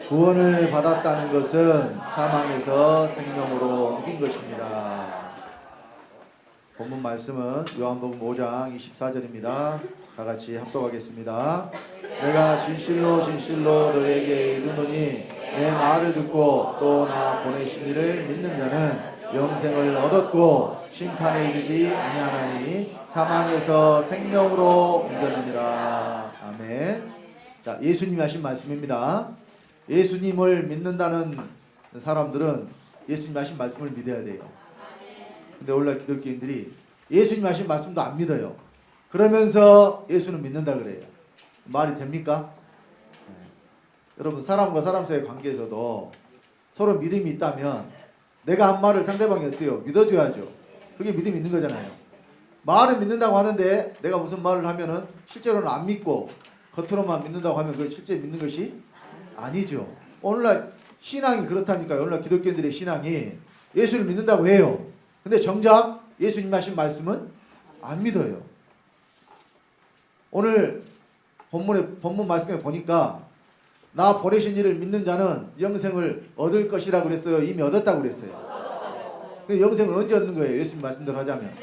구원을 받았다는 것은 사망에서 생명으로 옮긴 것입니다. 본문 말씀은 요한복음 5장 24절입니다. 다 같이 합독하겠습니다. 내가 진실로 진실로 너에게 이르노니 내 말을 듣고 또 나 보내신 이를 믿는 자는 영생을 얻었고 심판에 이르지 아니하나니 사망에서 생명으로 옮겼느니라. 아멘. 자, 예수님이 하신 말씀입니다. 예수님을 믿는다는 사람들은 예수님이 하신 말씀을 믿어야 돼요. 근데 오늘날 기독교인들이 예수님이 하신 말씀도 안 믿어요. 그러면서 예수는 믿는다 그래요. 말이 됩니까? 여러분, 사람과 사람 사이의 관계에서도 서로 믿음이 있다면 내가 한 말을 상대방이 어때요? 믿어줘야죠. 그게 믿음이 있는 거잖아요. 말은 믿는다고 하는데 내가 무슨 말을 하면은 실제로는 안 믿고 겉으로만 믿는다고 하면 그걸 실제 믿는 것이 아니죠. 오늘날 신앙이 그렇다니까요. 오늘날 기독교인들의 신앙이 예수를 믿는다고 해요. 근데 정작 예수님 하신 말씀은 안 믿어요. 오늘 본문 말씀에 보니까 나 보내신 이를 믿는 자는 영생을 얻을 것이라고 그랬어요. 이미 얻었다고 그랬어요. 근데 영생을 언제 얻는 거예요? 예수님 말씀대로 하자면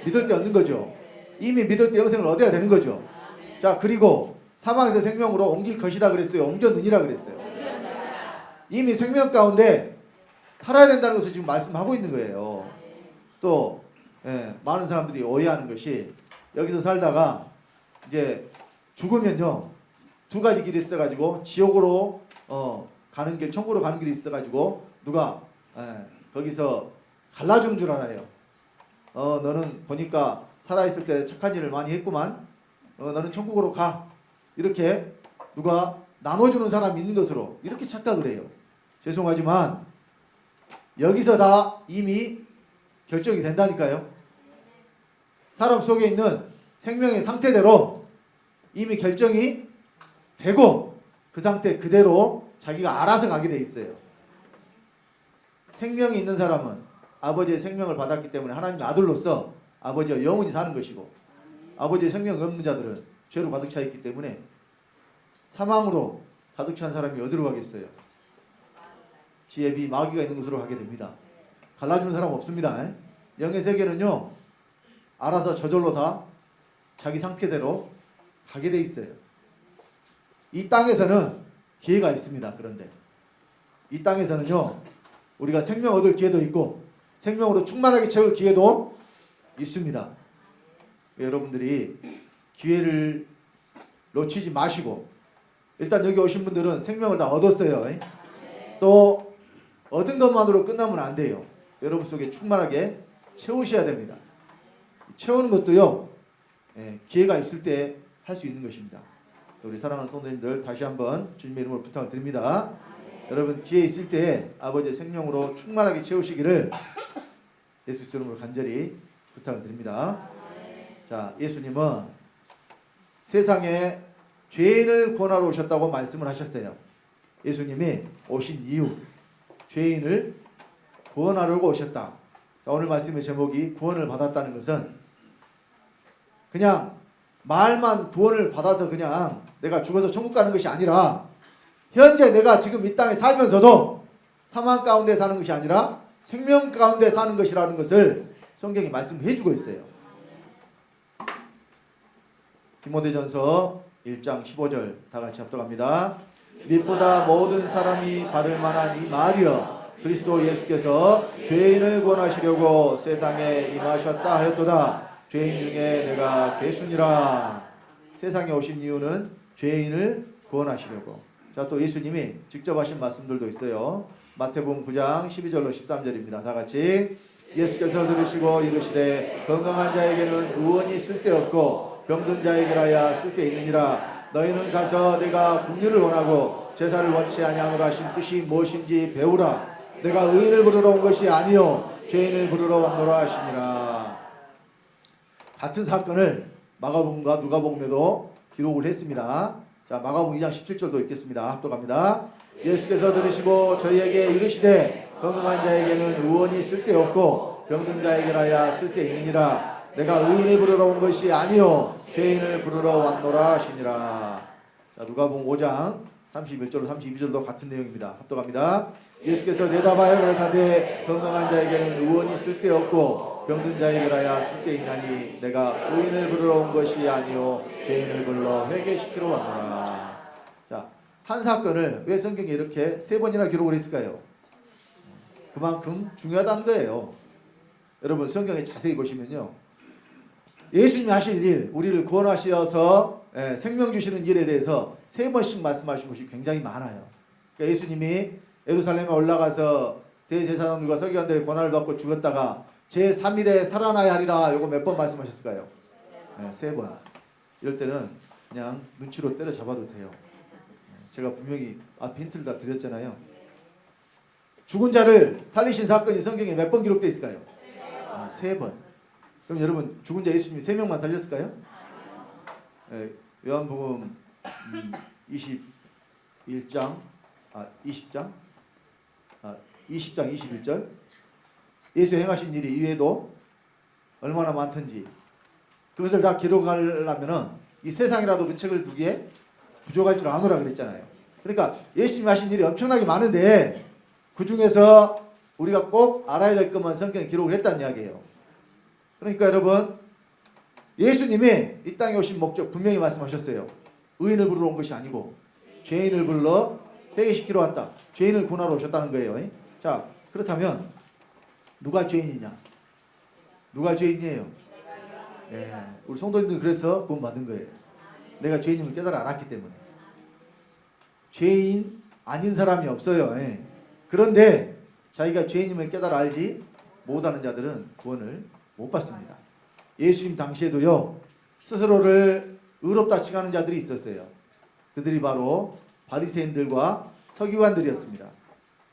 믿을 때 얻는 거죠. 이미 믿을 때 영생을 얻어야 되는 거죠. 자, 그리고 사망에서 생명으로 옮길 것이다 그랬어요. 옮겼느니라 그랬어요. 이미 생명 가운데 살아야 된다는 것을 지금 말씀하고 있는 거예요. 또 많은 사람들이 오해하는 것이 여기서 살다가 이제 죽으면요 두 가지 길이 있어가지고 지옥으로 가는 길, 천국으로 가는 길이 있어가지고 누가 거기서 갈라주는 줄 알아요. 너는 보니까 살아있을 때 착한 일을 많이 했구만. 너는 천국으로 가. 이렇게 누가 나눠주는 사람이 있는 것으로 이렇게 착각을 해요. 죄송하지만 여기서 다 이미 결정이 된다니까요. 사람 속에 있는 생명의 상태대로 이미 결정이 되고 그 상태 그대로 자기가 알아서 가게 돼 있어요. 생명이 있는 사람은 아버지의 생명을 받았기 때문에 하나님의 아들로서 아버지와 영원히 사는 것이고, 아버지의 생명이 없는 자들은 죄로 가득 차 있기 때문에 사망으로 가득 찬 사람이 어디로 가겠어요? 지혜비 마귀가 있는 곳으로 가게 됩니다. 갈라주는 사람 없습니다. 영의 세계는요 알아서 저절로 다 자기 상태대로 가게 돼 있어요. 이 땅에서는 기회가 있습니다. 그런데 이 땅에서는요 우리가 생명 얻을 기회도 있고 생명으로 충만하게 채울 기회도 있습니다. 여러분들이 기회를 놓치지 마시고, 일단 여기 오신 분들은 생명을 다 얻었어요. 또 얻은 것만으로 끝나면 안 돼요. 여러분 속에 충만하게 채우셔야 됩니다. 채우는 것도요 기회가 있을 때 할 수 있는 것입니다. 우리 사랑하는 성도님들 다시 한번 주님의 이름으로 부탁을 드립니다. 여러분 기회 있을 때 아버지의 생명으로 충만하게 채우시기를 예수 그리스도 이름으로 간절히 부탁을 드립니다. 자, 예수님은 세상에 죄인을 구원하러 오셨다고 말씀을 하셨어요. 예수님이 오신 이유, 죄인을 구원하려고 오셨다. 자, 오늘 말씀의 제목이 구원을 받았다는 것은 그냥 말만 구원을 받아서 그냥 내가 죽어서 천국 가는 것이 아니라 현재 내가 지금 이 땅에 살면서도 사망 가운데 사는 것이 아니라 생명 가운데 사는 것이라는 것을 성경이 말씀해 주고 있어요. 디모데전서 1장 15절 다 같이 합독합니다. 빛보다 모든 사람이 받을 만한 이 말이여 그리스도 예수께서 죄인을 구원하시려고 세상에 임하셨다 하였도다. 죄인 중에 내가 괴순이라. 세상에 오신 이유는 죄인을 구원하시려고. 자, 또 예수님이 직접 하신 말씀들도 있어요. 마태복음 9장 12절로 13절입니다. 다 같이. 예수께서 들으시고 이르시되 건강한 자에게는 의원이 쓸데없고 병든 자에게라야 쓸데있느니라. 너희는 가서 내가 긍휼을 원하고 제사를 원치 아니하노라 하신 뜻이 무엇인지 배우라. 내가 의인을 부르러 온 것이 아니요 죄인을 부르러 왔노라 하시니라. 같은 사건을 마가복음과 누가복음에도 기록을 했습니다. 자, 마가복음 2장 17절도 읽겠습니다. 합독합니다. 예수께서 들으시고 저희에게 이르시되 건강한 자에게는 의원이 쓸데없고 병든 자에게라야 쓸데있느니라. 내가 의인을 부르러 온 것이 아니요 죄인을 부르러 왔노라 하시니라. 자, 누가복음 5장 31절로 32절도 같은 내용입니다. 합독합니다. 예수께서 대답하여 가라사대 건강한 자에게는 의원이 쓸데없고 병든 자에게라야 쓸데있나니 내가 의인을 부르러 온 것이 아니요 죄인을 불러 회개시키러 왔노라. 자, 한 사건을 왜 성경에 이렇게 3번이나 기록을 했을까요? 그만큼 중요하다는 거예요. 여러분 성경에 자세히 보시면요, 예수님이 하실 일, 우리를 구원하셔서 생명 주시는 일에 대해서 3번씩 말씀하신 것이 굉장히 많아요. 그러니까 예수님이 예루살렘에 올라가서 대제사장들과 서기관들의 고난을 받고 죽었다가 제3일에 살아나야 하리라, 요거 몇 번 말씀하셨을까요? 3번. 이럴 때는 그냥 눈치로 때려잡아도 돼요. 제가 분명히 앞에 힌트를 다 드렸잖아요. 죽은 자를 살리신 사건이 성경에 몇 번 기록되어 있을까요? 3번. 그럼 여러분 죽은 자 예수님이 3명만 살렸을까요? 요한복음 20장 21절 예수 행하신 일이 이외에도 얼마나 많던지 그것을 다 기록하려면은 이 세상이라도 그 책을 두기에 부족할 줄 아노라 그랬잖아요. 그러니까 예수님이 하신 일이 엄청나게 많은데 그 중에서 우리가 꼭 알아야 될 것만 성경에 기록을 했다는 이야기예요. 그러니까 여러분 예수님이 이 땅에 오신 목적 분명히 말씀하셨어요. 의인을 부르러 온 것이 아니고 죄인을 불러 회개시키러 왔다. 죄인을 구원하러 오셨다는 거예요. 자, 그렇다면 누가 죄인이냐? 누가 죄인이에요? 우리 성도님들 그래서 구원받은 거예요. 내가 죄인임을 깨달아 알았기 때문에. 죄인 아닌 사람이 없어요. 그런데 자기가 죄인임을 깨달아 알지 못하는 자들은 구원을 못 받습니다. 예수님 당시에도요, 스스로를 의롭다 칭하는 자들이 있었어요. 그들이 바로 바리새인들과 서기관들이었습니다.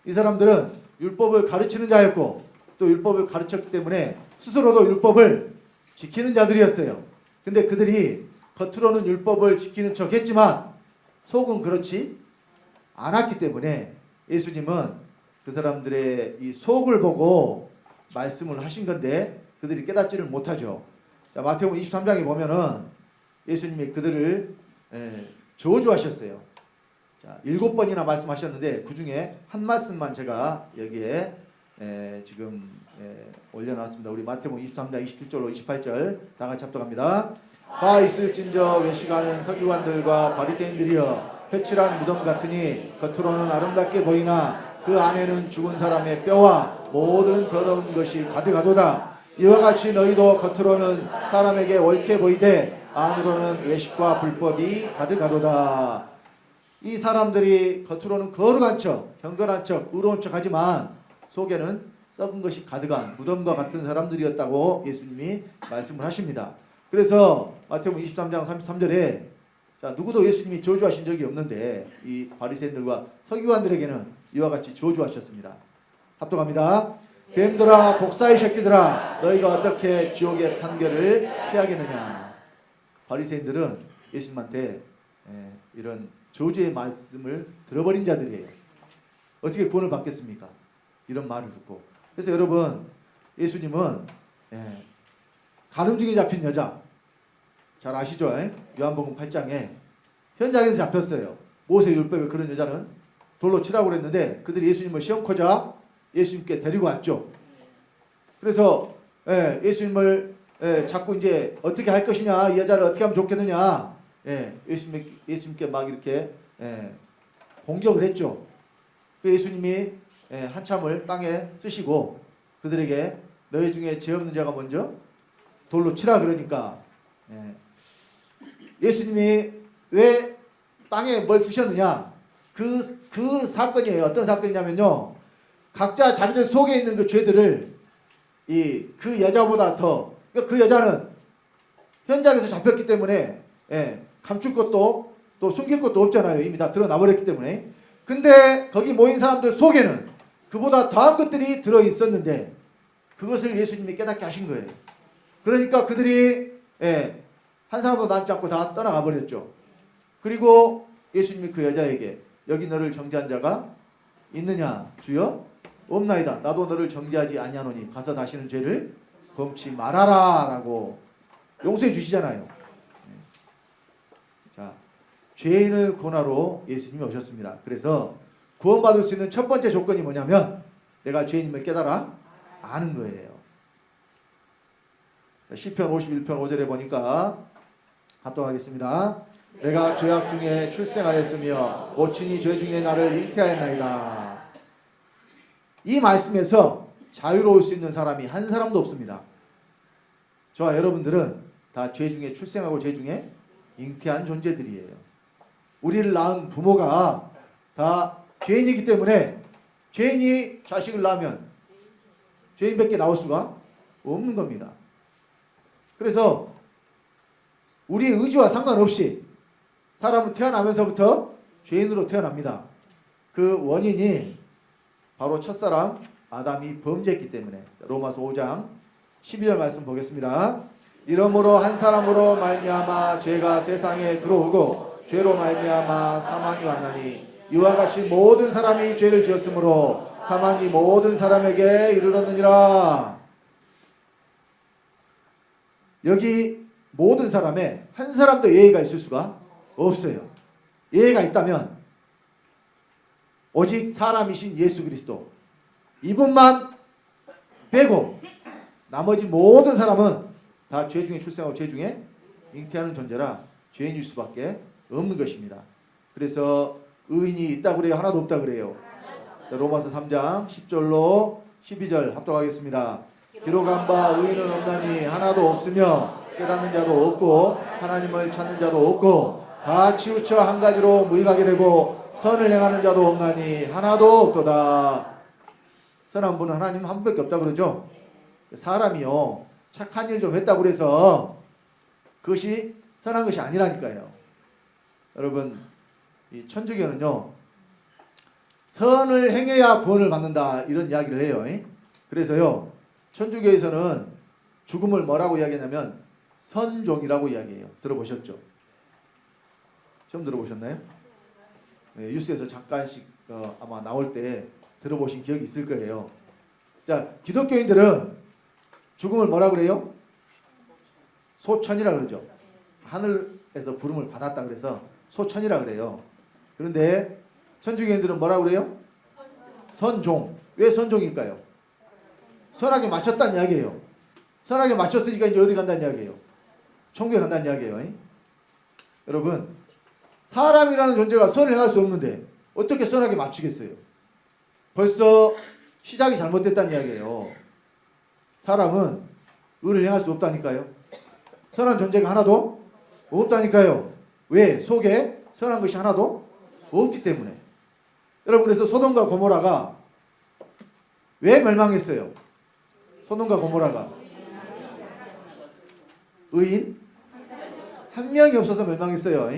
이 사람들은 율법을 가르치는 자였고 또 율법을 가르쳤기 때문에 스스로도 율법을 지키는 자들이었어요. 근데 그들이 겉으로는 율법을 지키는 척 했지만 속은 그렇지 않았기 때문에 예수님은 그 사람들의 이 속을 보고 말씀을 하신 건데 그들이 깨닫지를 못하죠. 자, 마태복음 23장에 보면은 예수님이 그들을 저주하셨어요. 자, 7번이나 말씀하셨는데 그 중에 한 말씀만 제가 여기에 지금 올려놨습니다. 우리 마태복음 23장 27절로 28절 다 같이 합독합니다. 바 있을진저 외식하는 서기관들과 바리새인들이여 회칠한 무덤 같으니 겉으로는 아름답게 보이나 그 안에는 죽은 사람의 뼈와 모든 더러운 것이 가득하도다. 이와 같이 너희도 겉으로는 사람에게 옳게 보이되 안으로는 외식과 불법이 가득하도다. 이 사람들이 겉으로는 거룩한 척, 경건한 척, 의로운 척 하지만 속에는 썩은 것이 가득한 무덤과 같은 사람들이었다고 예수님이 말씀을 하십니다. 그래서 마태복음 23장 33절에 자, 누구도 예수님이 저주하신 적이 없는데 이 바리새인들과 서기관들에게는 이와 같이 저주하셨습니다. 합독합니다. 뱀들아 독사의 새끼들아 너희가 어떻게 지옥의 판결을 피하겠느냐. 바리새인들은 예수님한테 이런 저주의 말씀을 들어버린 자들이에요. 어떻게 구원을 받겠습니까? 이런 말을 듣고. 그래서 여러분 예수님은 간음중에 잡힌 여자 잘 아시죠? 요한복음 8장에 현장에서 잡혔어요. 모세율법에 그런 여자는 돌로 치라고 그랬는데 그들이 예수님을 시험코자 예수님께 데리고 왔죠. 그래서 예수님을 자꾸 이제 어떻게 할 것이냐, 이 여자를 어떻게 하면 좋겠느냐, 예수님께 막 이렇게 공격을 했죠. 그 예수님이 한참을 땅에 쓰시고 그들에게 너희 중에 죄 없는 자가 먼저 돌로 치라 그러니까 예수님이 왜 땅에 뭘 쓰셨느냐, 그 사건이에요. 어떤 사건이냐면요, 각자 자기들 속에 있는 그 죄들을 그 여자보다 더, 그 여자는 현장에서 잡혔기 때문에 감출 것도 또 숨길 것도 없잖아요. 이미 다 드러나 버렸기 때문에. 근데 거기 모인 사람들 속에는 그보다 더한 것들이 들어 있었는데 그것을 예수님이 깨닫게 하신 거예요. 그러니까 그들이 한 사람도 남지 않고 다 떠나가 버렸죠. 그리고 예수님이 그 여자에게 여기 너를 정죄한 자가 있느냐? 주여 없나이다. 나도 너를 정죄하지 아니하노니 가서 다시는 죄를 범치 말아라 라고 용서해 주시잖아요. 자, 죄인을 구원하러 예수님이 오셨습니다. 그래서 구원받을 수 있는 첫 번째 조건이 뭐냐면 내가 죄인임을 깨달아 아는 거예요. 시편 51편 5절에 보니까 합독하겠습니다. 내가 죄악 중에 출생하였으며 모친이 죄 중에 나를 잉태하였나이다. 이 말씀에서 자유로울 수 있는 사람이 한 사람도 없습니다. 저와 여러분들은 다 죄 중에 출생하고 죄 중에 잉태한 존재들이에요. 우리를 낳은 부모가 다 죄인이기 때문에 죄인이 자식을 낳으면 죄인밖에 나올 수가 없는 겁니다. 그래서 우리의 의지와 상관없이 사람은 태어나면서부터 죄인으로 태어납니다. 그 원인이 바로 첫사람 아담이 범죄했기 때문에. 로마서 5장 12절 말씀 보겠습니다. 이러므로 한 사람으로 말미암아 죄가 세상에 들어오고 죄로 말미암아 사망이 왔나니 이와 같이 모든 사람이 죄를 지었으므로 사망이 모든 사람에게 이르렀느니라. 여기 모든 사람에 한 사람도 예외가 있을 수가 없어요. 예외가 있다면 오직 사람이신 예수 그리스도 이분만 빼고 나머지 모든 사람은 다 죄 중에 출생하고 죄 중에 잉태하는 존재라 죄인일 수밖에 없는 것입니다. 그래서 의인이 있다고 그래요? 하나도 없다고 그래요? 자, 로마서 3장 10절로 12절 합독하겠습니다. 기록한 바 의인은 없나니 하나도 없으며 깨닫는 자도 없고 하나님을 찾는 자도 없고 다 치우쳐 한 가지로 무익하게 되고 선을 행하는 자도 없나니 하나도 없도다. 선한 분은 하나님 한 분밖에 없다고 그러죠. 사람이요 착한 일 좀 했다고 그래서 그것이 선한 것이 아니라니까요. 여러분 이 천주교는요 선을 행해야 구원을 받는다 이런 이야기를 해요. 그래서요 천주교에서는 죽음을 뭐라고 이야기하냐면 선종이라고 이야기해요. 들어보셨죠? 처음 들어보셨나요? 네, 뉴스에서 잠깐씩 아마 나올 때 들어보신 기억이 있을 거예요. 자, 기독교인들은 죽음을 뭐라고 그래요? 소천이라 그러죠. 하늘에서 부름을 받았다 그래서 소천이라 그래요. 그런데 천주교인들은 뭐라고 그래요? 선종. 왜 선종일까요? 선하게 맞췄다는 이야기예요. 선하게 맞췄으니까 이제 어디 간다는 이야기예요? 천국에 간다는 이야기예요. 여러분 사람이라는 존재가 선을 행할 수 없는데 어떻게 선하게 맞추겠어요? 벌써 시작이 잘못됐다는 이야기예요. 사람은 의를 행할 수 없다니까요. 선한 존재가 하나도 없다니까요. 왜? 속에 선한 것이 하나도 없기 때문에. 여러분 그래서 소돔과 고모라가 왜 멸망했어요? 소돔과 고모라가 의인 한 명이 없어서 멸망했어요.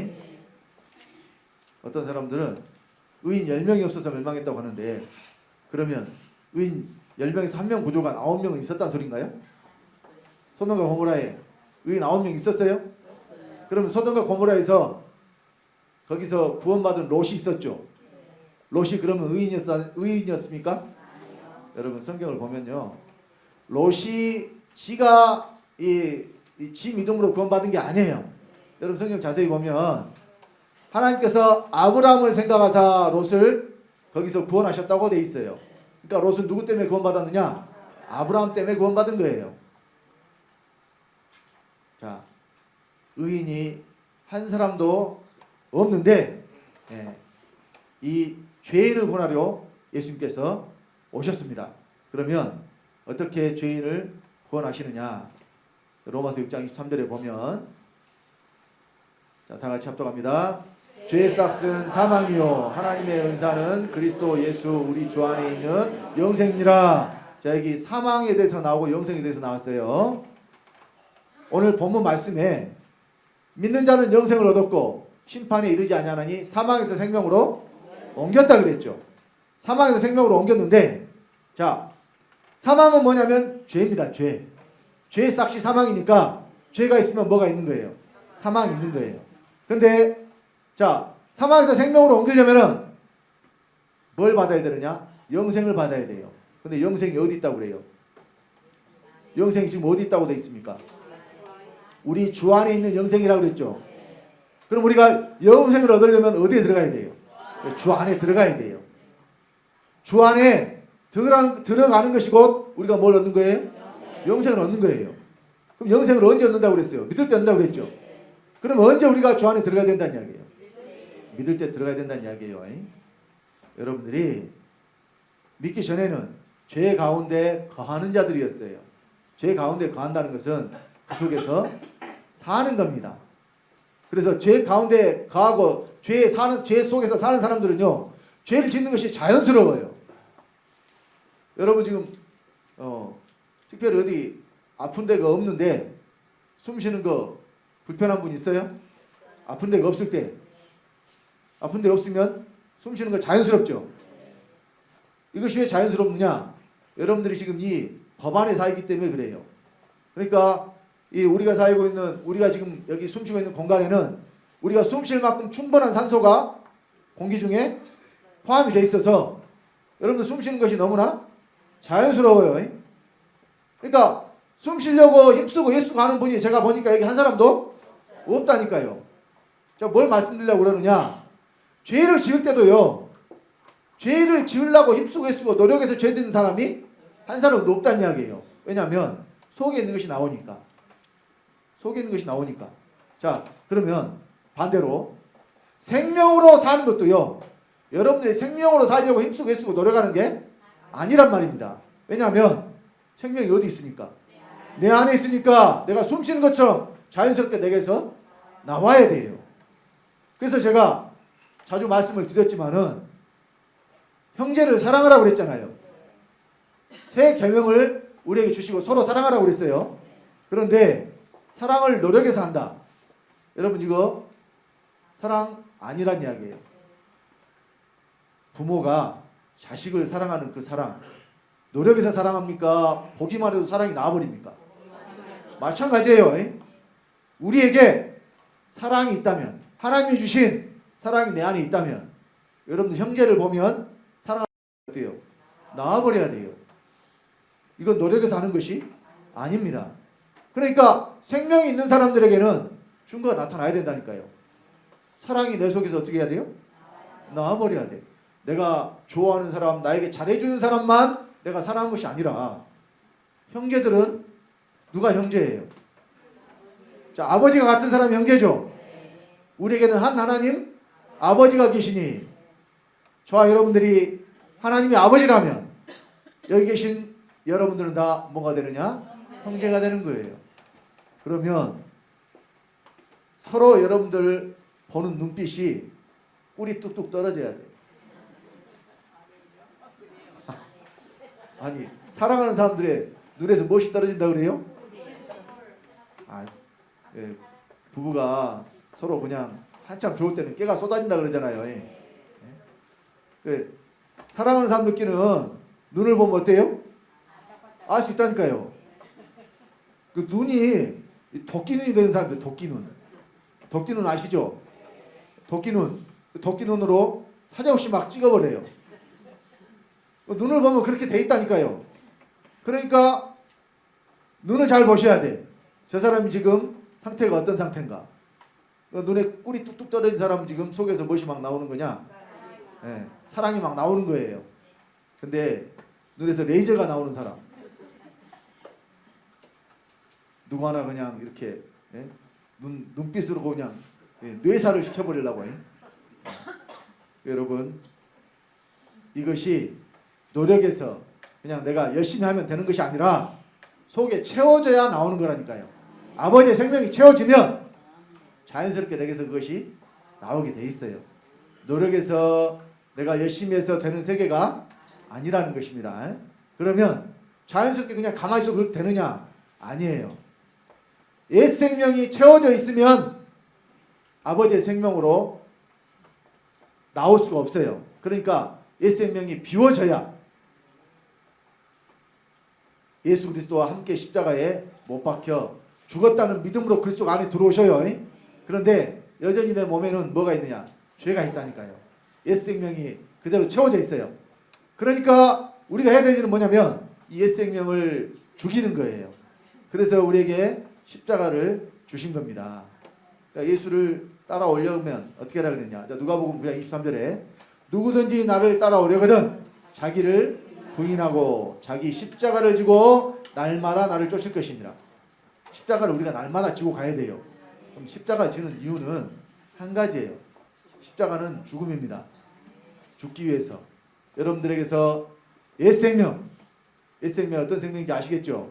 어떤 사람들은 의인 10명이 없어서 멸망했다고 하는데 그러면 의인 10명에서 한 명 부족한 9명은 있었다는 소린가요? 소돔과 고모라에 의인 9명 있었어요? 그러면 소돔과 고모라에서 거기서 구원받은 롯이 있었죠. 롯이 그러면 의인이었습니까? 여러분 성경을 보면요 롯이 지가 지 믿음으로 구원받은 게 아니에요. 여러분 성경 자세히 보면 하나님께서 아브라함을 생각하사 롯을 거기서 구원하셨다고 돼 있어요. 그러니까 롯은 누구 때문에 구원받았느냐? 아브라함 때문에 구원받은 거예요. 자, 의인이 한 사람도 없는데 이 죄인을 구원하려 예수님께서 오셨습니다. 그러면 어떻게 죄인을 구원하시느냐? 로마서 6장 23절에 보면 자, 다 같이 합독합니다. 죄의 싹은 사망이요 하나님의 은사는 그리스도 예수 우리 주 안에 있는 영생이라. 자, 여기 사망에 대해서 나오고 영생에 대해서 나왔어요. 오늘 본문 말씀에 믿는 자는 영생을 얻었고 심판에 이르지 아니하나니 사망에서 생명으로 옮겼다 그랬죠. 사망에서 생명으로 옮겼는데 자, 사망은 뭐냐면 죄입니다. 죄. 죄의 싹이 사망이니까 죄가 있으면 뭐가 있는 거예요? 사망이 있는 거예요. 근데 자, 사망에서 생명으로 옮기려면은 뭘 받아야 되느냐? 영생을 받아야 돼요. 근데 영생이 어디 있다고 그래요? 영생이 지금 어디 있다고 돼 있습니까? 우리 주 안에 있는 영생이라고 그랬죠. 그럼 우리가 영생을 얻으려면 어디에 들어가야 돼요? 주 안에 들어가야 돼요. 주 안에 들어가는 것이 곧 우리가 뭘 얻는 거예요? 영생을 얻는 거예요. 그럼 영생을 언제 얻는다고 그랬어요? 믿을 때 얻는다고 그랬죠? 그럼 언제 우리가 주 안에 들어가야 된다는 이야기예요? 믿을 때 들어가야 된다는 이야기예요. 여러분들이 믿기 전에는 죄 가운데 거하는 자들이었어요. 죄 가운데 거한다는 것은 그 속에서 사는 겁니다. 그래서 죄 가운데 거하고 죄 속에서 사는 사람들은요, 죄를 짓는 것이 자연스러워요. 여러분 지금 특별히 어디 아픈 데가 없는데 숨 쉬는 거 불편한 분 있어요? 아픈 데가 없을 때, 아픈 데 없으면 숨 쉬는 거 자연스럽죠? 이것이 왜 자연스럽느냐? 여러분들이 지금 이 법 안에 살기 때문에 그래요. 그러니까 이 우리가 살고 있는, 우리가 지금 여기 숨쉬고 있는 공간에는 우리가 숨 쉴 만큼 충분한 산소가 공기 중에 포함이 돼 있어서 여러분들 숨 쉬는 것이 너무나 자연스러워요. 그러니까 숨 쉬려고 힘쓰고 애쓰고 하는 분이 제가 보니까 여기 한 사람도 없다니까요. 제가 뭘 말씀드리려고 그러느냐? 죄를 지을 때도요, 죄를 지으려고 힘쓰고 애쓰고 노력해서 죄 짓는 사람이 한 사람도 없다는 이야기예요. 왜냐하면 속에 있는 것이 나오니까. 속에 있는 것이 나오니까. 자, 그러면 반대로 생명으로 사는 것도요, 여러분들이 생명으로 살려고 힘쓰고 애쓰고 노력하는 게 아니란 말입니다. 왜냐하면 생명이 어디 있으니까? 내 안에 있으니까 내가 숨 쉬는 것처럼 자연스럽게 내게서 나와야 돼요. 그래서 제가 자주 말씀을 드렸지만은 형제를 사랑하라고 그랬잖아요. 새 계명을 우리에게 주시고 서로 사랑하라고 그랬어요. 그런데 사랑을 노력해서 한다. 여러분 이거 사랑 아니란 이야기예요. 부모가 자식을 사랑하는 그 사랑, 노력해서 사랑합니까? 보기만 해도 사랑이 나와버립니까? 마찬가지예요. 우리에게 사랑이 있다면, 하나님이 주신 사랑이 내 안에 있다면, 여러분들 형제를 보면 사랑이 어때요? 나와버려야 돼요. 이건 노력해서 하는 것이 아닙니다. 그러니까 생명이 있는 사람들에게는 증거가 나타나야 된다니까요. 사랑이 내 속에서 어떻게 해야 돼요? 나와버려야 돼. 내가 좋아하는 사람, 나에게 잘해주는 사람만 내가 사랑한 것이 아니라, 형제들은 누가 형제예요? 자, 아버지가 같은 사람이 형제죠. 우리에게는 한 하나님 아버지가 계시니, 저와 여러분들이 하나님의 아버지라면 여기 계신 여러분들은 다 뭐가 되느냐? 형제가 되는 거예요. 그러면 서로 여러분들 보는 눈빛이 꿀이 뚝뚝 떨어져야 돼요. 아니, 사랑하는 사람들의 눈에서 무엇이 떨어진다 그래요? 예, 부부가 서로 그냥 한참 좋을 때는 깨가 쏟아진다 그러잖아요. 사랑하는 사람들끼리는 눈을 보면 어때요? 알 수 있다니까요. 그 눈이 도끼눈이 되는 사람들, 도끼눈. 도끼눈 아시죠? 도끼눈. 도끼눈으로 사정없이 막 찍어버려요. 눈을 보면 그렇게 돼 있다니까요. 그러니까 눈을 잘 보셔야 돼. 저 사람이 지금 상태가 어떤 상태인가. 눈에 꿀이 뚝뚝 떨어진 사람은 지금 속에서 무엇이 막 나오는 거냐? 네, 사랑이 막 나오는 거예요. 근데 눈에서 레이저가 나오는 사람, 누구 하나 그냥 이렇게 눈빛으로 그냥 뇌사를 시켜버리려고 해요. 여러분, 이것이 노력해서 그냥 내가 열심히 하면 되는 것이 아니라 속에 채워져야 나오는 거라니까요. 아버지의 생명이 채워지면 자연스럽게 내게서 그것이 나오게 돼 있어요. 노력해서 내가 열심히 해서 되는 세계가 아니라는 것입니다. 그러면 자연스럽게 그냥 가만히 있어도 그렇게 되느냐? 아니에요. 옛 생명이 채워져 있으면 아버지의 생명으로 나올 수가 없어요. 그러니까 옛 생명이 비워져야 예수 그리스도와 함께 십자가에 못 박혀 죽었다는 믿음으로 그리스도 안에 들어오셔요. 그런데 여전히 내 몸에는 뭐가 있느냐? 죄가 있다니까요. 옛 생명이 그대로 채워져 있어요. 그러니까 우리가 해야 될 일은 뭐냐면 이 옛 생명을 죽이는 거예요. 그래서 우리에게 십자가를 주신 겁니다. 그러니까 예수를 따라오려면 어떻게 하라 그랬냐. 자, 누가복음 9장 23절에 누구든지 나를 따라오려거든 자기를 부인하고 자기 십자가를 지고 날마다 나를 쫓을 것이니라. 십자가를 우리가 날마다 지고 가야 돼요. 그럼 십자가 지는 이유는 한 가지예요. 십자가는 죽음입니다. 죽기 위해서. 여러분들에게서 옛 생명 어떤 생명인지 아시겠죠?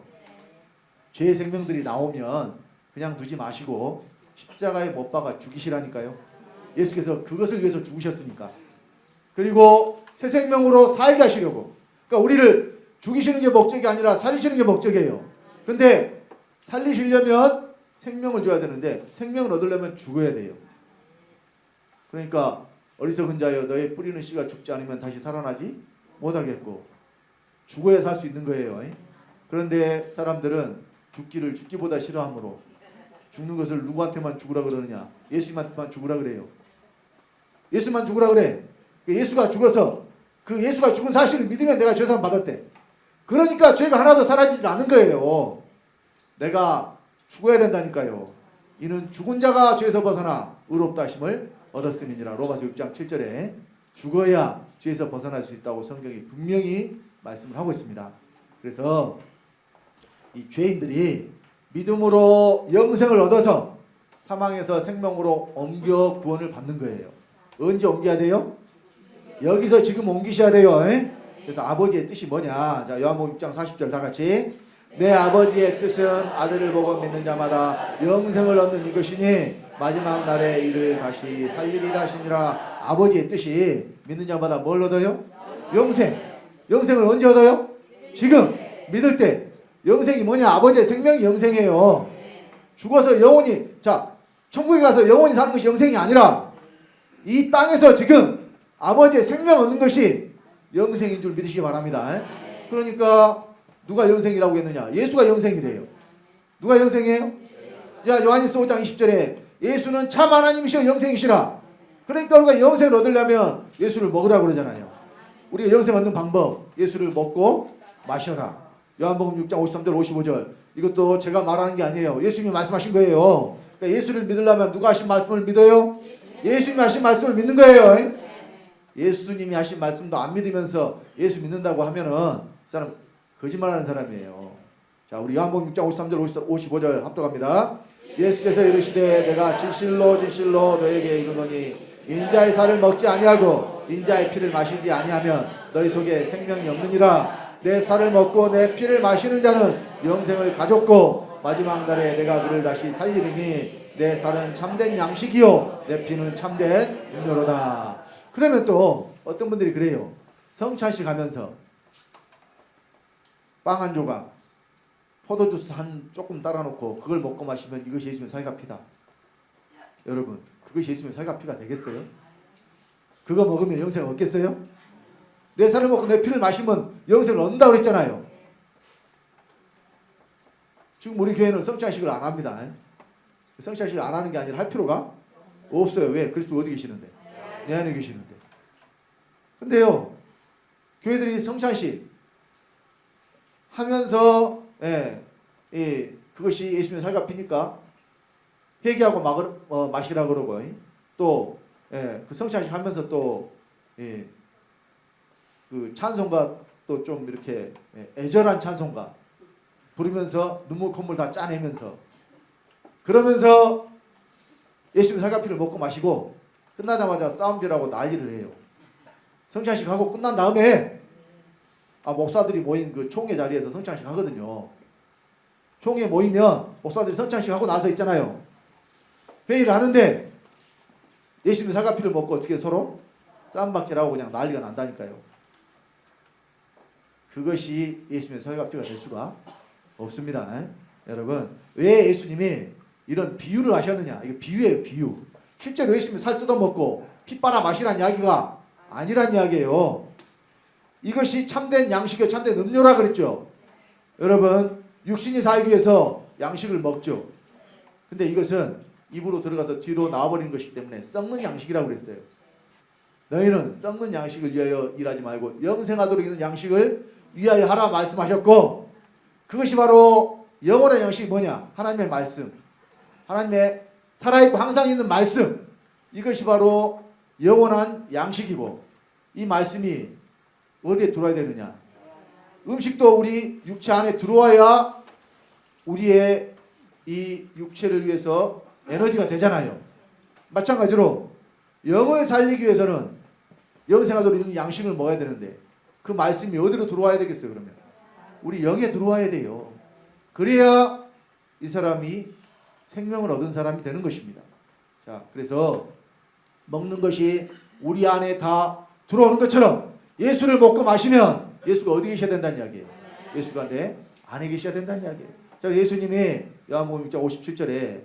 죄의 생명들이 나오면 그냥 두지 마시고 십자가에 못 박아 죽이시라니까요. 예수께서 그것을 위해서 죽으셨으니까. 그리고 새 생명으로 살게 하시려고. 그러니까 우리를 죽이시는 게 목적이 아니라 살리시는 게 목적이에요. 근데 살리시려면 생명을 줘야 되는데 생명을 얻으려면 죽어야 돼요. 그러니까 어리석은 자여 너의 뿌리는 씨가 죽지 않으면 다시 살아나지 못하겠고 죽어야 살 수 있는 거예요. 그런데 사람들은 죽기를 죽기보다 싫어하므로 죽는 것을 누구한테만 죽으라 그러느냐? 예수님한테만 죽으라 그래요. 예수만 죽으라 그래. 예수가 죽어서 그 예수가 죽은 사실을 믿으면 내가 죄사함 받았대. 그러니까 죄가 하나도 사라지지 않는 거예요. 내가 죽어야 된다니까요. 이는 죽은 자가 죄에서 벗어나 의롭다 하심을 얻었음이니라. 로마서 6장 7절에 죽어야 죄에서 벗어날 수 있다고 성경이 분명히 말씀을 하고 있습니다. 그래서 이 죄인들이 믿음으로 영생을 얻어서 사망에서 생명으로 옮겨 구원을 받는 거예요. 언제 옮겨야 돼요? 여기서 지금 옮기셔야 돼요. 그래서 아버지의 뜻이 뭐냐? 자, 요한복음 6장 40절 다 같이. 내 아버지의 뜻은 아들을 보고 믿는 자마다 영생을 얻는 이것이니 마지막 날에 이를 다시 살리리라 하시니라. 아버지의 뜻이 믿는 자마다 뭘 얻어요? 영생. 영생을 언제 얻어요? 지금 믿을 때. 영생이 뭐냐? 아버지의 생명이 영생이에요. 죽어서 영원히, 자, 천국에 가서 영원히 사는 것이 영생이 아니라 이 땅에서 지금 아버지의 생명 얻는 것이 영생인 줄 믿으시기 바랍니다. 그러니까 누가 영생이라고 했느냐? 예수가 영생이래요. 누가 영생이에요? 자, 요한일서 5장 20절에 예수는 참 하나님이시여 영생이시라. 그러니까 우리가 영생을 얻으려면 예수를 먹으라고 그러잖아요. 우리가 영생 얻는 방법, 예수를 먹고 마셔라. 요한복음 6장 53절 55절. 이것도 제가 말하는 게 아니에요. 예수님이 말씀하신 거예요. 그러니까 예수를 믿으려면 누가 하신 말씀을 믿어요? 예수님이 하신 말씀을 믿는 거예요. 예수님이 하신 말씀도 안 믿으면서 예수 믿는다고 하면은 그 사람 거짓말하는 사람이에요. 자, 우리 요한복음 6장 53절 55절 합독합니다. 예수께서 이르시되 내가 진실로 진실로 너에게 이르노니 인자의 살을 먹지 아니하고 인자의 피를 마시지 아니하면 너희 속에 생명이 없느니라. 내 살을 먹고 내 피를 마시는 자는 영생을 가졌고 마지막 날에 내가 그를 다시 살리리니 내 살은 참된 양식이요 내 피는 참된 음료로다. 그러면 또 어떤 분들이 그래요. 성찬식 하면서 빵 한 조각, 포도주스 한 조금 따라놓고 그걸 먹고 마시면 이것이 예수님의 살과 피다. 여러분, 그것이 예수님의 살과 피가 되겠어요? 그거 먹으면 영생 얻겠어요? 내 살을 먹고 내 피를 마시면 영생을 얻는다고 그랬잖아요. 지금 우리 교회는 성찬식을 안 합니다. 성찬식을 안 하는 게 아니라 할 필요가 없어요. 왜? 그리스도 어디 계시는데? 내 안에 계시는데. 근데요, 교회들이 성찬식 하면서 그것이 예수님의 살과 피니까 회개하고 마시라 그러고 또 그 성찬식 하면서 또 그 찬송가 또 좀 이렇게 애절한 찬송가 부르면서 눈물 콧물 다 짜내면서 그러면서 예수님의 살과 피를 먹고 마시고 끝나자마자 싸움질하고 난리를 해요. 성찬식 하고 끝난 다음에 목사들이 모인 그 총회 자리에서 성찬식 하거든요. 총회 모이면 목사들이 성찬식 하고 나서 있잖아요. 회의를 하는데 예수님의 살과 피를 먹고 어떻게 서로 싸움박질하고 그냥 난리가 난다니까요. 그것이 예수님의 살과 피가 될 수가 없습니다. 여러분, 왜 예수님이 이런 비유를 하셨느냐? 이거 비유예요, 비유. 실제로 예수님이 살 뜯어먹고 피 빨아 마시라는 이야기가 아니란 이야기예요. 이것이 참된 양식이요 참된 음료라 그랬죠. 여러분, 육신이 살기 위해서 양식을 먹죠. 근데 이것은 입으로 들어가서 뒤로 나와버리는 것이기 때문에 썩는 양식이라고 그랬어요. 너희는 썩는 양식을 위하여 일하지 말고 영생하도록 있는 양식을 위하여 하라 말씀하셨고, 그것이 바로 영원한 양식이 뭐냐? 하나님의 말씀. 하나님의 살아있고 항상 있는 말씀. 이것이 바로 영원한 양식이고 이 말씀이 어디에 들어와야 되느냐? 음식도 우리 육체 안에 들어와야 우리의 이 육체를 위해서 에너지가 되잖아요. 마찬가지로 영을 살리기 위해서는 영생하도록 있는 양식을 먹어야 되는데 그 말씀이 어디로 들어와야 되겠어요? 그러면 우리 영에 들어와야 돼요. 그래야 이 사람이 생명을 얻은 사람이 되는 것입니다. 자, 그래서 먹는 것이 우리 안에 다 들어오는 것처럼 예수를 먹고 마시면 예수가 어디 계셔야 된다는 이야기예요. 예수가 내 안에 계셔야 된다는 이야기예요. 자, 예수님이 요한복음 6장 57절에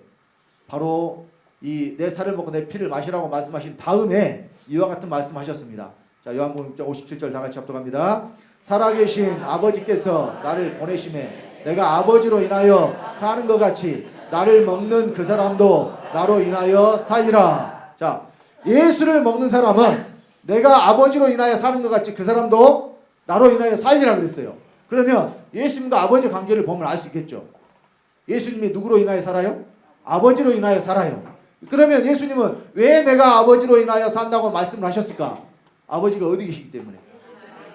바로 이 내 살을 먹고 내 피를 마시라고 말씀하신 다음에 이와 같은 말씀하셨습니다. 자, 요한복음 6장 57절 다 같이 합독합니다. 살아계신 아버지께서 나를 보내심에 내가 아버지로 인하여 사는 것 같이 나를 먹는 그 사람도 나로 인하여 살리라. 자, 예수를 먹는 사람은 내가 아버지로 인하여 사는 것 같이 그 사람도 나로 인하여 살리라 그랬어요. 그러면 예수님과 아버지 관계를 보면 알 수 있겠죠. 예수님이 누구로 인하여 살아요? 아버지로 인하여 살아요. 그러면 예수님은 왜 내가 아버지로 인하여 산다고 말씀을 하셨을까? 아버지가 어디 계시기 때문에.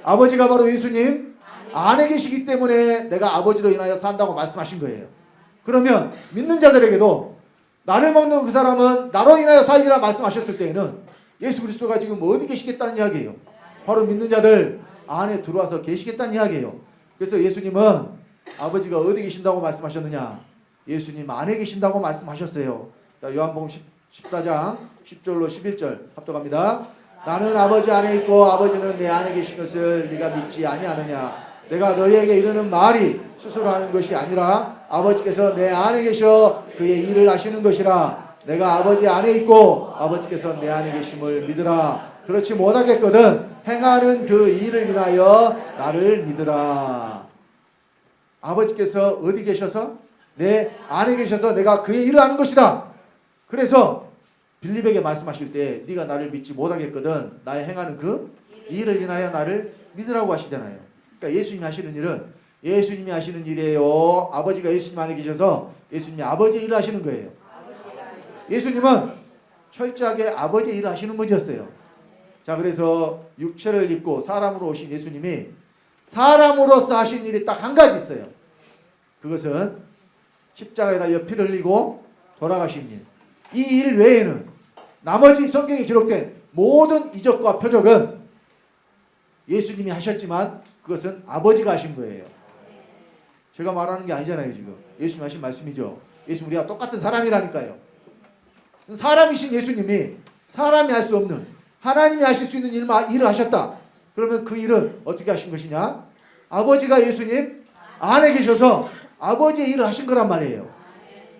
아버지가 바로 예수님 안에 계시기 때문에 내가 아버지로 인하여 산다고 말씀하신 거예요. 그러면 믿는 자들에게도 나를 먹는 그 사람은 나로 인하여 살리라 말씀하셨을 때에는 예수 그리스도가 지금 어디 계시겠다는 이야기예요. 바로 믿는 자들 안에 들어와서 계시겠다는 이야기예요. 그래서 예수님은 아버지가 어디 계신다고 말씀하셨느냐? 예수님 안에 계신다고 말씀하셨어요. 자, 요한복음 14장 10절로 11절 합독합니다. 나는 아버지 안에 있고 아버지는 내 안에 계신 것을 네가 믿지 아니하느냐? 내가 너희에게 이르는 말이 스스로 하는 것이 아니라 아버지께서 내 안에 계셔 그의 일을 하시는 것이라. 내가 아버지 안에 있고 아버지께서 내 안에 계심을 믿으라. 그렇지 못하겠거든 행하는 그 일을 인하여 나를 믿으라. 아버지께서 어디 계셔서? 내 안에 계셔서 내가 그의 일을 하는 것이다. 그래서 빌립에게 말씀하실 때 네가 나를 믿지 못하겠거든 나의 행하는 그 일을 인하여 나를 믿으라고 하시잖아요. 그러니까 예수님이 하시는 일은 예수님이 하시는 일이에요. 아버지가 예수님 안에 계셔서 예수님이 아버지의 일을 하시는 거예요. 예수님은 철저하게 아버지의 일을 하시는 분이었어요. 자, 그래서 육체를 입고 사람으로 오신 예수님이 사람으로서 하신 일이 딱 한 가지 있어요. 그것은 십자가에 달려 피를 흘리고 돌아가신 일. 이 일 외에는 나머지 성경에 기록된 모든 이적과 표적은 예수님이 하셨지만 그것은 아버지가 하신 거예요. 제가 말하는 게 아니잖아요. 지금 예수님 하신 말씀이죠. 예수님 우리가 똑같은 사람이라니까요. 사람이신 예수님이 사람이 할 수 없는 하나님이 하실 수 있는 일을 하셨다. 그러면 그 일은 어떻게 하신 것이냐? 아버지가 예수님 안에 계셔서 아버지의 일을 하신 거란 말이에요.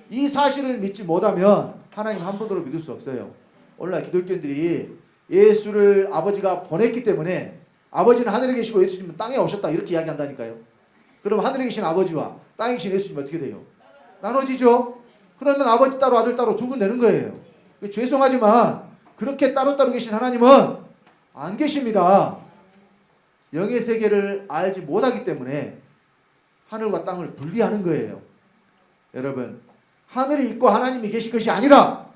이 사실을 믿지 못하면 하나님 한 번으로 믿을 수 없어요. 오늘날 기독교인들이 예수를 아버지가 보냈기 때문에 아버지는 하늘에 계시고 예수님은 땅에 오셨다 이렇게 이야기한다니까요. 그럼 하늘에 계신 아버지와 땅에 계신 예수님 어떻게 돼요? 나눠지죠. 그러면 아버지 따로 아들 따로 두 분 되는 거예요. 죄송하지만 그렇게 따로따로 계신 하나님은 안 계십니다. 영의 세계를 알지 못하기 때문에 하늘과 땅을 분리하는 거예요. 여러분, 하늘이 있고 하나님이 계신 것이 아니라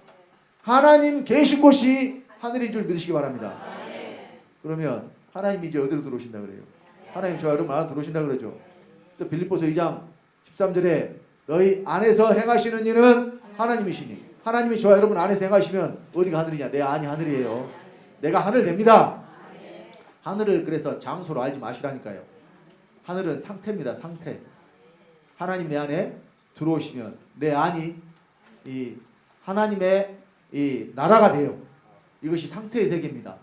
하나님 계신 곳이 하늘인 줄 믿으시기 바랍니다. 그러면 하나님이 이제 어디로 들어오신다 그래요? 하나님 저와 여러분 안에 들어오신다 그러죠. 그래서 빌립보서 2장 13절에 너희 안에서 행하시는 일은 하나님이시니 하나님이 저와 여러분 안에서 행하시면 어디가 하늘이냐? 내 안이 하늘이에요. 내가 하늘 됩니다. 하늘을 그래서 장소로 알지 마시라니까요. 하늘은 상태입니다. 상태. 하나님 내 안에 들어오시면 내 안이 이 하나님의 이 나라가 돼요. 이것이 상태의 세계입니다.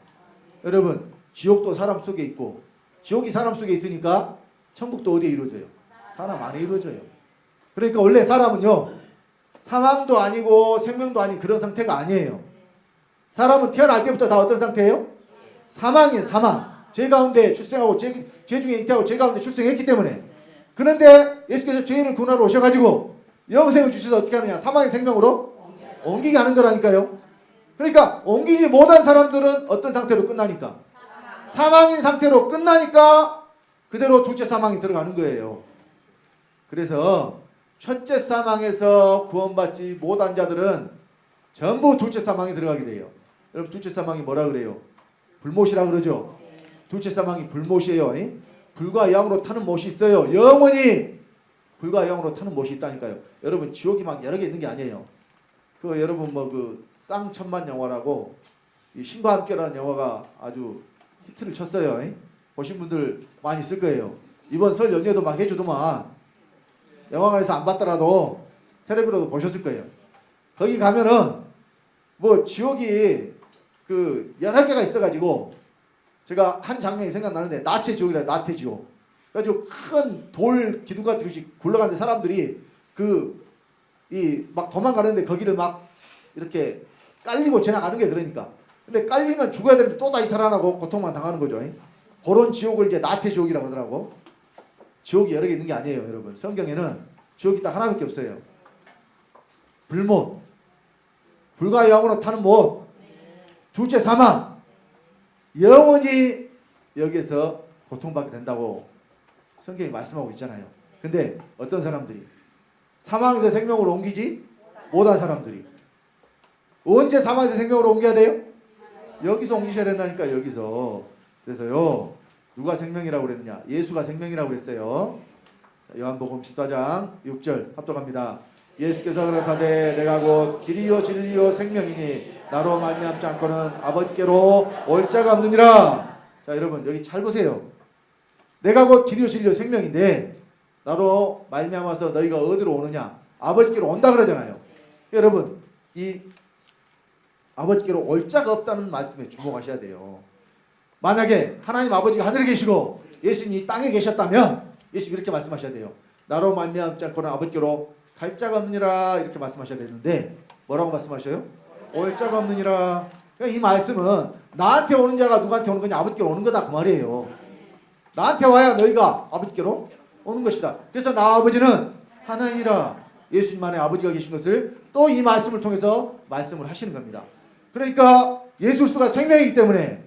여러분, 지옥도 사람 속에 있고 지옥이 사람 속에 있으니까 천국도 어디에 이루어져요? 사람 안에 이루어져요. 그러니까 원래 사람은요, 사망도 아니고 생명도 아닌 그런 상태가 아니에요. 사람은 태어날 때부터 다 어떤 상태예요? 사망이에요. 사망. 죄 가운데 출생하고 죄 중에 잉태하고 죄 가운데 출생했기 때문에. 그런데 예수께서 죄인을 구원하러 오셔가지고 영생을 주셔서 어떻게 하느냐? 사망의 생명으로 옮기게 하는 거라니까요. 그러니까 옮기지 못한 사람들은 어떤 상태로 끝나니까? 사망인 상태로 끝나니까 그대로 둘째 사망이 들어가는 거예요. 그래서 첫째 사망에서 구원받지 못한 자들은 전부 둘째 사망에 들어가게 돼요. 여러분 둘째 사망이 뭐라 그래요? 불못이라 그러죠. 둘째 사망이 불못이에요. 불과 영으로 타는 못이 있어요. 영원히 불과 영으로 타는 못이 있다니까요. 여러분 지옥이 막 여러 개 있는 게 아니에요. 그 여러분 뭐 그 쌍천만 영화라고 이 신과 함께라는 영화가 아주 히트를 쳤어요. 보신 분들 많이 있을 거예요. 이번 설 연휴에도 막 해주더만 영화관에서 안 봤더라도 텔레비로도 보셨을 거예요. 거기 가면은 뭐 지옥이 그 여러 개가 있어가지고 제가 한 장면이 생각나는데 나체 지옥이라 나태 지옥. 그래가지고 큰 돌 기둥 같은 것이 굴러가는데 사람들이 그 이 막 도망가는데 거기를 막 이렇게 깔리고 지나가는 게 그러니까. 근데 깔리면 죽어야 되는데 또 다시 살아나고 고통만 당하는 거죠. 그런 지옥을 이제 나태 지옥이라고 하더라고. 지옥이 여러 개 있는 게 아니에요, 여러분. 성경에는 지옥이 딱 하나밖에 없어요. 불못, 불과 영으로 타는 못, 둘째 사망, 영원히 여기서 고통받게 된다고 성경이 말씀하고 있잖아요. 근데 어떤 사람들이 사망에서 생명으로 옮기지 못한 사람들이 언제 사망에서 생명으로 옮겨야 돼요? 여기서 옮기셔야 된다니까. 여기서. 그래서요 누가 생명이라고 그랬느냐? 예수가 생명이라고 그랬어요. 자, 요한복음 14장 6절 합독합니다. 예수께서 가라사대 내가 곧 길이요 진리요 생명이니 나로 말미암지 않고는 아버지께로 올 자가 없느니라. 자 여러분 여기 잘 보세요. 내가 곧 길이요 진리요 생명인데 나로 말미암아서 너희가 어디로 오느냐? 아버지께로 온다 그러잖아요. 여러분 이 아버지께로 올 자가 없다는 말씀에 주목하셔야 돼요. 만약에 하나님 아버지가 하늘에 계시고 예수님이 이 땅에 계셨다면 예수님 이렇게 말씀하셔야 돼요. 나로 말미암지 않고는 아버지께로 갈 자가 없느니라 이렇게 말씀하셔야 되는데 뭐라고 말씀하셔요? 올 자가 없느니라. 그러니까 이 말씀은 나한테 오는 자가 누구한테 오는 거냐? 아버지께로 오는 거다 그 말이에요. 나한테 와야 너희가 아버지께로 오는 것이다. 그래서 나 아버지는 하나이라. 예수님 안에 아버지가 계신 것을 또 이 말씀을 통해서 말씀을 하시는 겁니다. 그러니까 예수 그리스도가 생명이기 때문에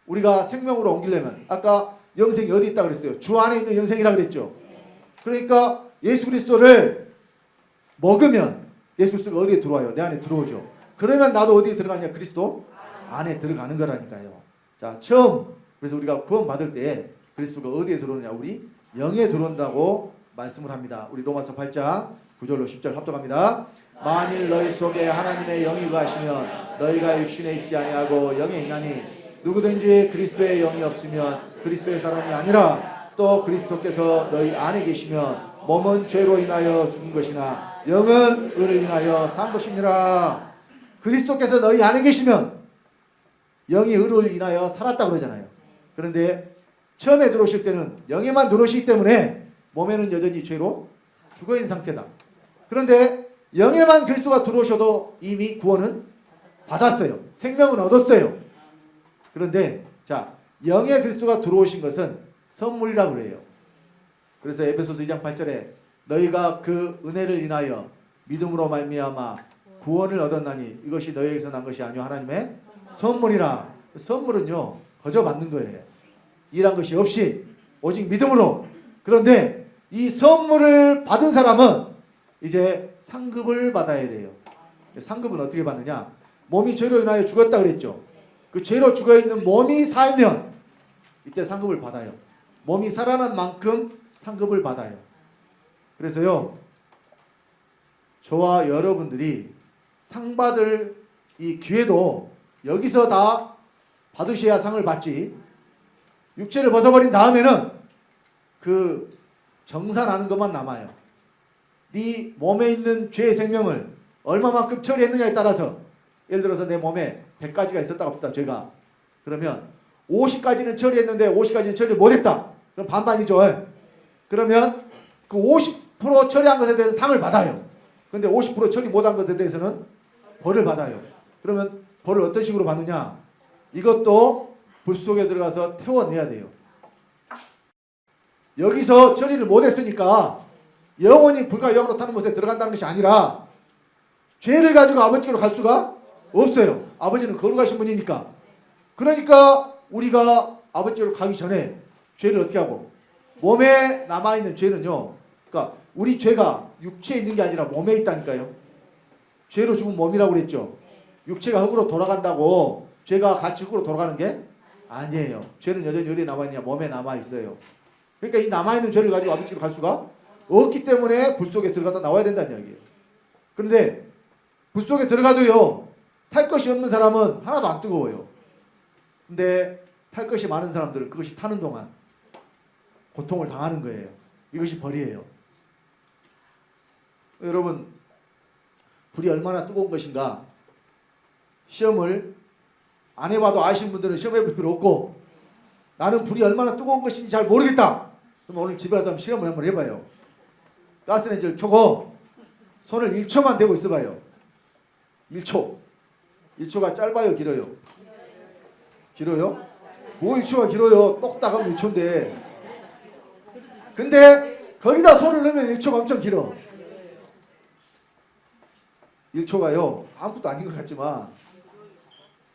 우리가 생명으로 옮기려면 아까 영생이 어디 있다고 그랬어요? 주 안에 있는 영생이라고 그랬죠. 그러니까 예수 그리스도를 먹으면 예수 그리스도가 어디에 들어와요? 내 안에 들어오죠. 그러면 나도 어디에 들어가냐? 그리스도 안에 들어가는 거라니까요. 자 처음 그래서 우리가 구원 받을 때 그리스도가 어디에 들어오느냐? 우리 영에 들어온다고 말씀을 합니다. 우리 로마서 8장 9절로 10절 합독합니다. 만일 너희 속에 하나님의 영이 거하시면 너희가 육신에 있지 아니하고 영에 있나니 누구든지 그리스도의 영이 없으면 그리스도의 사람이 아니라 또 그리스도께서 너희 안에 계시면 몸은 죄로 인하여 죽은 것이나 영은 의를 인하여 산 것이니라. 그리스도께서 너희 안에 계시면 영이 의를 인하여 살았다 그러잖아요. 그런데 처음에 들어오실 때는 영에만 들어오시기 때문에 몸에는 여전히 죄로 죽어있는 상태다. 그런데 영에만 그리스도가 들어오셔도 이미 구원은 받았어요. 생명은 얻었어요. 그런데 자 영에 그리스도가 들어오신 것은 선물이라고 그래요. 그래서 에베소서 2장 8절에 너희가 그 은혜를 인하여 믿음으로 말미암아 구원을 얻었나니 이것이 너희에게서 난 것이 아니요 하나님의 선물이라. 선물은요 거저 받는 거예요. 일한 것이 없이 오직 믿음으로. 그런데 이 선물을 받은 사람은 이제 상급을 받아야 돼요. 상급은 어떻게 받느냐? 몸이 죄로 인하여 죽었다 그랬죠. 그 죄로 죽어있는 몸이 살면 이때 상급을 받아요. 몸이 살아난 만큼 상급을 받아요. 그래서요 저와 여러분들이 상 받을 이 기회도 여기서 다 받으셔야 상을 받지, 육체를 벗어버린 다음에는 그 정산하는 것만 남아요. 네 몸에 있는 죄의 생명을 얼마만큼 처리했느냐에 따라서, 예를 들어서 내 몸에 100가지가 있었다고 합시다. 죄가. 그러면 50가지는 처리했는데 50가지는 처리를 못했다. 그럼 반반이죠. 그러면 그 50% 처리한 것에 대해서 상을 받아요. 근데 50% 처리 못한 것에 대해서는 벌을 받아요. 그러면 벌을 어떤 식으로 받느냐? 이것도 불 속에 들어가서 태워내야 돼요. 여기서 처리를 못했으니까 영원히 불과 영으로 타는 곳에 들어간다는 것이 아니라 죄를 가지고 아버지께로 갈 수가 없어요. 아버지는 거룩하신 분이니까. 그러니까 우리가 아버지께로 가기 전에 죄를 어떻게 하고, 몸에 남아있는 죄는요, 그러니까 우리 죄가 육체에 있는 게 아니라 몸에 있다니까요. 죄로 죽은 몸이라고 그랬죠. 육체가 흙으로 돌아간다고 죄가 가축으로 돌아가는 게 아니에요. 죄는 여전히 어디에 남아있냐? 몸에 남아있어요. 그러니까 이 남아있는 죄를 가지고 아버지로 갈 수가 없기 때문에 불 속에 들어갔다 나와야 된다는 이야기예요. 그런데 불 속에 들어가도요, 탈 것이 없는 사람은 하나도 안 뜨거워요. 근데 탈 것이 많은 사람들은 그것이 타는 동안 고통을 당하는 거예요. 이것이 벌이에요. 여러분, 불이 얼마나 뜨거운 것인가 시험을 안 해봐도 아시는 분들은 시험해 볼 필요 없고, 나는 불이 얼마나 뜨거운 것인지 잘 모르겠다 그럼 오늘 집에 가서 시험을 한번 해봐요. 가스레인지를 켜고 손을 1초만 대고 있어봐요. 1초. 1초가 짧아요, 길어요? 길어요? 뭐 1초가 길어요? 똑딱하면 1초인데. 근데 거기다 손을 넣으면 1초가 엄청 길어. 1초가요 아무것도 아닌 것 같지만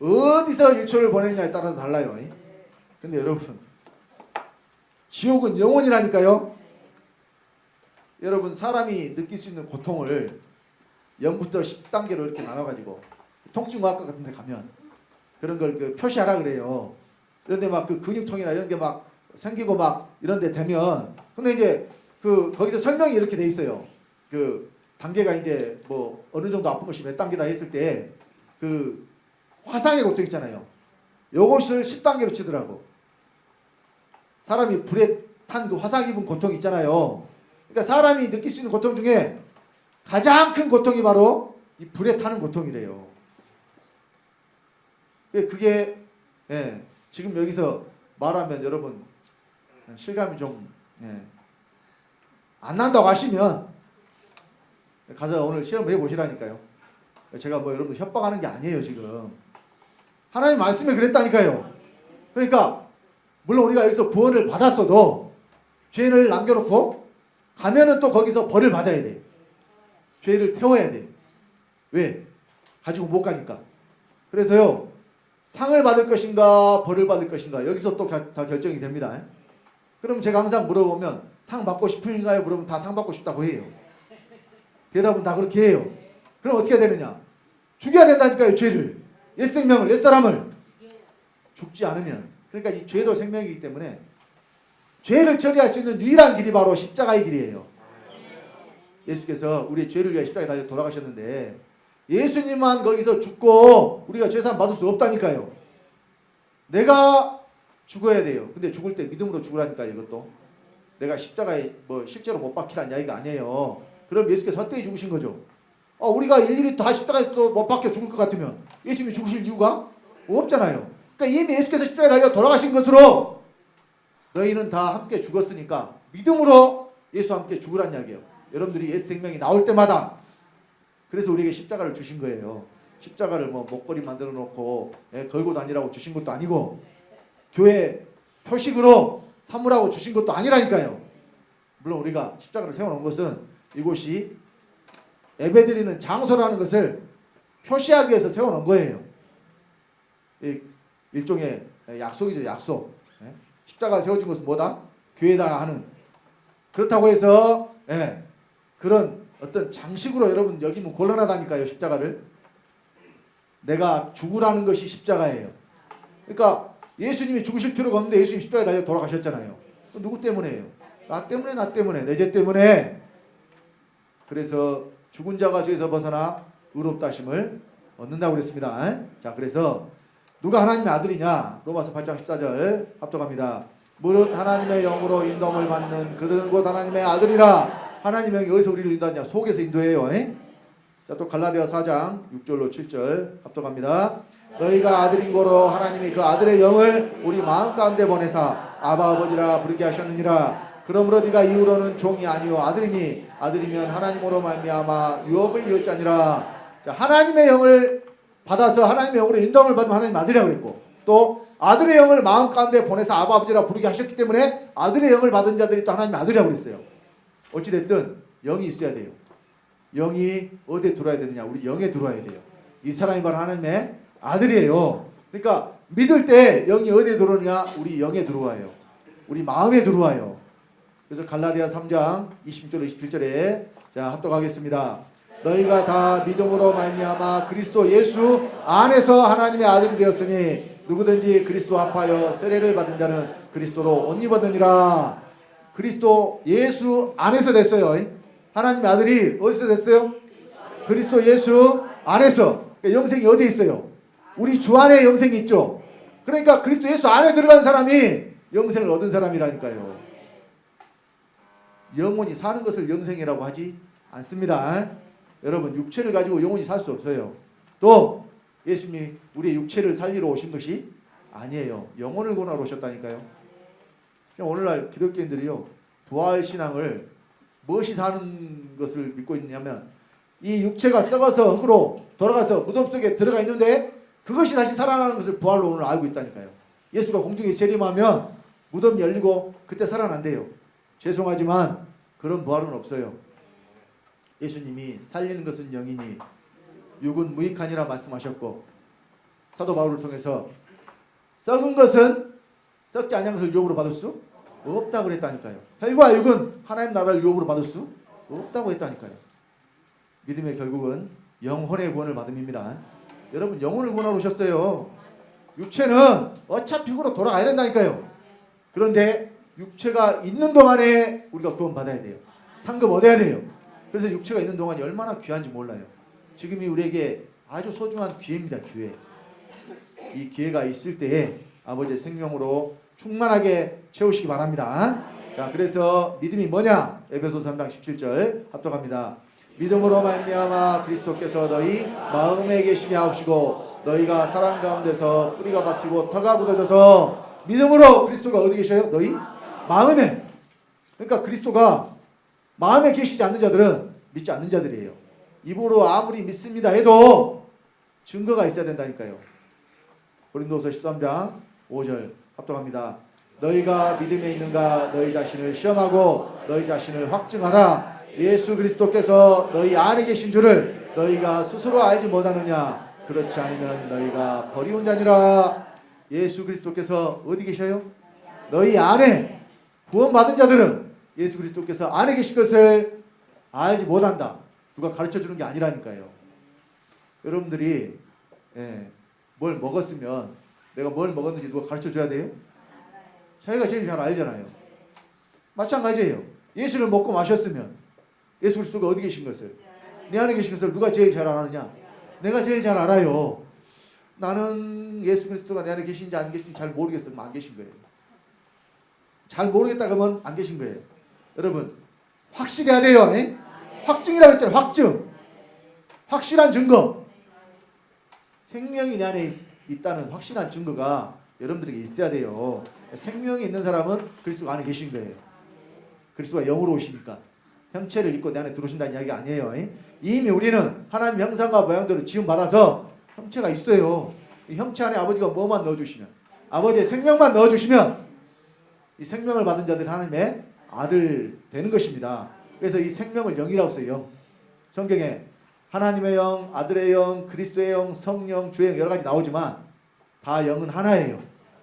어디서 1초를 보내느냐에 따라서 달라요. 근데 여러분, 지옥은 영원이라니까요. 여러분, 사람이 느낄 수 있는 고통을 0부터 10단계로 이렇게 나눠가지고 통증의학과 같은 데 가면 그런 걸 그 표시하라 그래요. 그런데 막 그 근육통이나 이런 게 막 생기고 막 이런 데 되면, 근데 이제 그 거기서 설명이 이렇게 돼 있어요. 그 단계가 이제 뭐 어느 정도 아픈 것이 몇 단계다 했을 때 그 화상의 고통 있잖아요. 요것을 10단계로 치더라고. 사람이 불에 탄 그 화상 입은 고통 있잖아요. 그러니까 사람이 느낄 수 있는 고통 중에 가장 큰 고통이 바로 이 불에 타는 고통이래요. 그게 지금 여기서 말하면 여러분 실감이 좀 안 난다고 하시면 가서 오늘 시험 해보시라니까요. 제가 뭐 여러분 협박하는 게 아니에요. 지금 하나님 말씀에 그랬다니까요. 그러니까 물론 우리가 여기서 구원을 받았어도 죄를 남겨놓고 가면은 또 거기서 벌을 받아야 돼. 죄를 태워야 돼. 왜? 가지고 못 가니까. 그래서요, 상을 받을 것인가 벌을 받을 것인가 여기서 또 다 결정이 됩니다. 그럼 제가 항상 물어보면 상 받고 싶으신가요? 물어보면 다 상 받고 싶다고 해요. 대답은 다 그렇게 해요. 그럼 어떻게 되느냐? 죽여야 된다니까요. 죄를. 옛생명을, 옛사람을. 죽지 않으면. 그러니까 이 죄도 생명이기 때문에 죄를 처리할 수 있는 유일한 길이 바로 십자가의 길이에요. 예수께서 우리의 죄를 위해 십자가에 달려 돌아가셨는데 예수님만 거기서 죽고 우리가 죄사함 받을 수 없다니까요. 내가 죽어야 돼요. 근데 죽을 때 믿음으로 죽으라니까요. 이것도 내가 십자가에 뭐 실제로 못 박히라는 이야기가 아니에요. 그럼 예수께서 헛되이 죽으신 거죠. 우리가 일일이 다 십자가에 또 못 박혀 죽을 것 같으면 예수님이 죽으실 이유가 없잖아요. 그러니까 이미 예수께서 십자가에 달려 돌아가신 것으로 너희는 다 함께 죽었으니까 믿음으로 예수와 함께 죽으란 이야기예요. 여러분들이 예수 생명이 나올 때마다. 그래서 우리에게 십자가를 주신 거예요. 십자가를 뭐 목걸이 만들어 놓고 걸고 다니라고 주신 것도 아니고 교회 표식으로 삼으라고 주신 것도 아니라니까요. 물론 우리가 십자가를 세워놓은 것은 이곳이 예배드리는 장소라는 것을 표시하기 위해서 세워놓은 거예요. 일종의 약속이죠. 약속. 십자가 세워진 것은 뭐다? 교회다 하는. 그렇다고 해서 그런 어떤 장식으로 여러분 여기면 곤란하다니까요. 십자가를. 내가 죽으라는 것이 십자가예요. 그러니까 예수님이 죽으실 필요가 없는데 예수님 십자가에 달려 돌아가셨잖아요. 누구 때문에요? 나 때문에, 나 때문에, 내 죄 때문에. 그래서 죽은 자가 죄에서 벗어나 의롭다 하심을 얻는다고 그랬습니다. 자, 그래서 누가 하나님의 아들이냐? 로마서 8장 14절 합독합니다. 무릇 하나님의 영으로 인도함을 받는 그들은 곧 하나님의 아들이라. 하나님의 영이 어디서 우리를 인도하냐? 속에서 인도해요. 자, 또 갈라디아 4장 6절로 7절 합독합니다. 너희가 아들인 거로 하나님이 그 아들의 영을 우리 마음 가운데 보내사 아바 아버지라 부르게 하셨느니라. 그러므로 네가 이후로는 종이 아니요 아들이니 아들이면 하나님으로 말미암아 유업을 이었자니라. 자, 하나님의 영을 받아서 하나님의 영으로 인도함을 받으면 하나님 아들이라고 그랬고, 또 아들의 영을 마음 가운데 보내서 아바 아버지라 부르게 하셨기 때문에 아들의 영을 받은 자들이 또 하나님의 아들이라고 그랬어요. 어찌됐든 영이 있어야 돼요. 영이 어디에 들어와야 되느냐? 우리 영에 들어와야 돼요. 이 사람이 바로 하나님의 아들이에요. 그러니까 믿을 때 영이 어디에 들어오느냐? 우리 영에 들어와요. 우리 마음에 들어와요. 그래서 갈라디아 3장 20절 27절에 자 합독하겠습니다. 너희가 다 믿음으로 말미암아 그리스도 예수 안에서 하나님의 아들이 되었으니 누구든지 그리스도 합하여 세례를 받은 자는 그리스도로 옷 입었느니라. 그리스도 예수 안에서 됐어요. 하나님의 아들이 어디서 됐어요? 그리스도 예수 안에서. 그러니까 영생이 어디에 있어요? 우리 주 안에 영생이 있죠. 그러니까 그리스도 예수 안에 들어간 사람이 영생을 얻은 사람이라니까요. 영원히 사는 것을 영생이라고 하지 않습니다. 여러분, 육체를 가지고 영원히 살 수 없어요. 또 예수님이 우리의 육체를 살리러 오신 것이 아니에요. 영혼을 구하러 오셨다니까요. 오늘날 기독교인들이요, 부활신앙을 무엇이 사는 것을 믿고 있냐면 이 육체가 썩어서 흙으로 돌아가서 무덤 속에 들어가 있는데 그것이 다시 살아나는 것을 부활로 오늘 알고 있다니까요. 예수가 공중에 재림하면 무덤이 열리고 그때 살아난대요. 죄송하지만 그런 부활은 없어요. 예수님이 살리는 것은 영이니 육은 무익하니라 말씀하셨고, 사도 바울을 통해서 썩은 것은 썩지 않은 것을 유업으로 받을 수 없다고 그랬다니까요. 혈과 육은 하나님 나라를 유업으로 받을 수 없다고 했다니까요. 믿음의 결국은 영혼의 구원을 받음입니다. 여러분, 영혼을 구원하러 오셨어요. 육체는 어차피 흙으로 돌아가야 된다니까요. 그런데 육체가 있는 동안에 우리가 구원 받아야 돼요. 상급 얻어야 돼요. 그래서 육체가 있는 동안이 얼마나 귀한지 몰라요. 지금이 우리에게 아주 소중한 기회입니다. 기회. 이 기회가 있을 때에 아버지의 생명으로 충만하게 채우시기 바랍니다. 자, 그래서 믿음이 뭐냐? 에베소서 3장 17절 합독합니다. 믿음으로 말미암아 그리스도께서 너희 마음에 계시게 하옵시고 너희가 사랑 가운데서 뿌리가 박히고 터가 굳어져서 믿음으로 그리스도가 어디 계셔요? 너희 마음에. 그러니까 그리스도가 마음에 계시지 않는 자들은 믿지 않는 자들이에요. 입으로 아무리 믿습니다 해도 증거가 있어야 된다니까요. 고린도서 13장 5절 합독합니다. 너희가 믿음에 있는가 너희 자신을 시험하고 너희 자신을 확증하라. 예수 그리스도께서 너희 안에 계신 줄을 너희가 스스로 알지 못하느냐. 그렇지 않으면 너희가 버리운 자니라. 예수 그리스도께서 어디 계셔요? 너희 안에. 구원받은 자들은 예수 그리스도께서 안에 계신 것을 알지 못한다. 누가 가르쳐주는 게 아니라니까요. 여러분들이 뭘 먹었으면 내가 뭘 먹었는지 누가 가르쳐줘야 돼요? 자기가 제일 잘 알잖아요. 마찬가지예요. 예수를 먹고 마셨으면 예수 그리스도가 어디 계신 것을, 내 안에 계신 것을 누가 제일 잘 아느냐? 내가 제일 잘 알아요. 나는 예수 그리스도가 내 안에 계신지 안 계신지 잘 모르겠으면 안 계신 거예요. 잘 모르겠다 그러면 안 계신 거예요. 여러분, 확실해야 돼요. 확증이라고 했잖아요. 확증. 확실한 증거. 생명이 내 안에 있다는 확실한 증거가 여러분들에게 있어야 돼요. 생명이 있는 사람은 그리스도가 안에 계신 거예요. 그리스도가 영으로 오시니까. 형체를 입고 내 안에 들어오신다는 이야기 아니에요. 이미 우리는 하나님 형상과 모양대로 지음받아서 형체가 있어요. 이 형체 안에 아버지가 뭐만 넣어주시면, 아버지의 생명만 넣어주시면 이 생명을 받은 자들은 하나님의 아들 되는 것입니다. 그래서 이 생명을 영이라고 써요. 영. 성경에 하나님의 영, 아들의 영, 그리스도의 영, 성령, 주의 영 여러 가지 나오지만 다 영은 하나예요.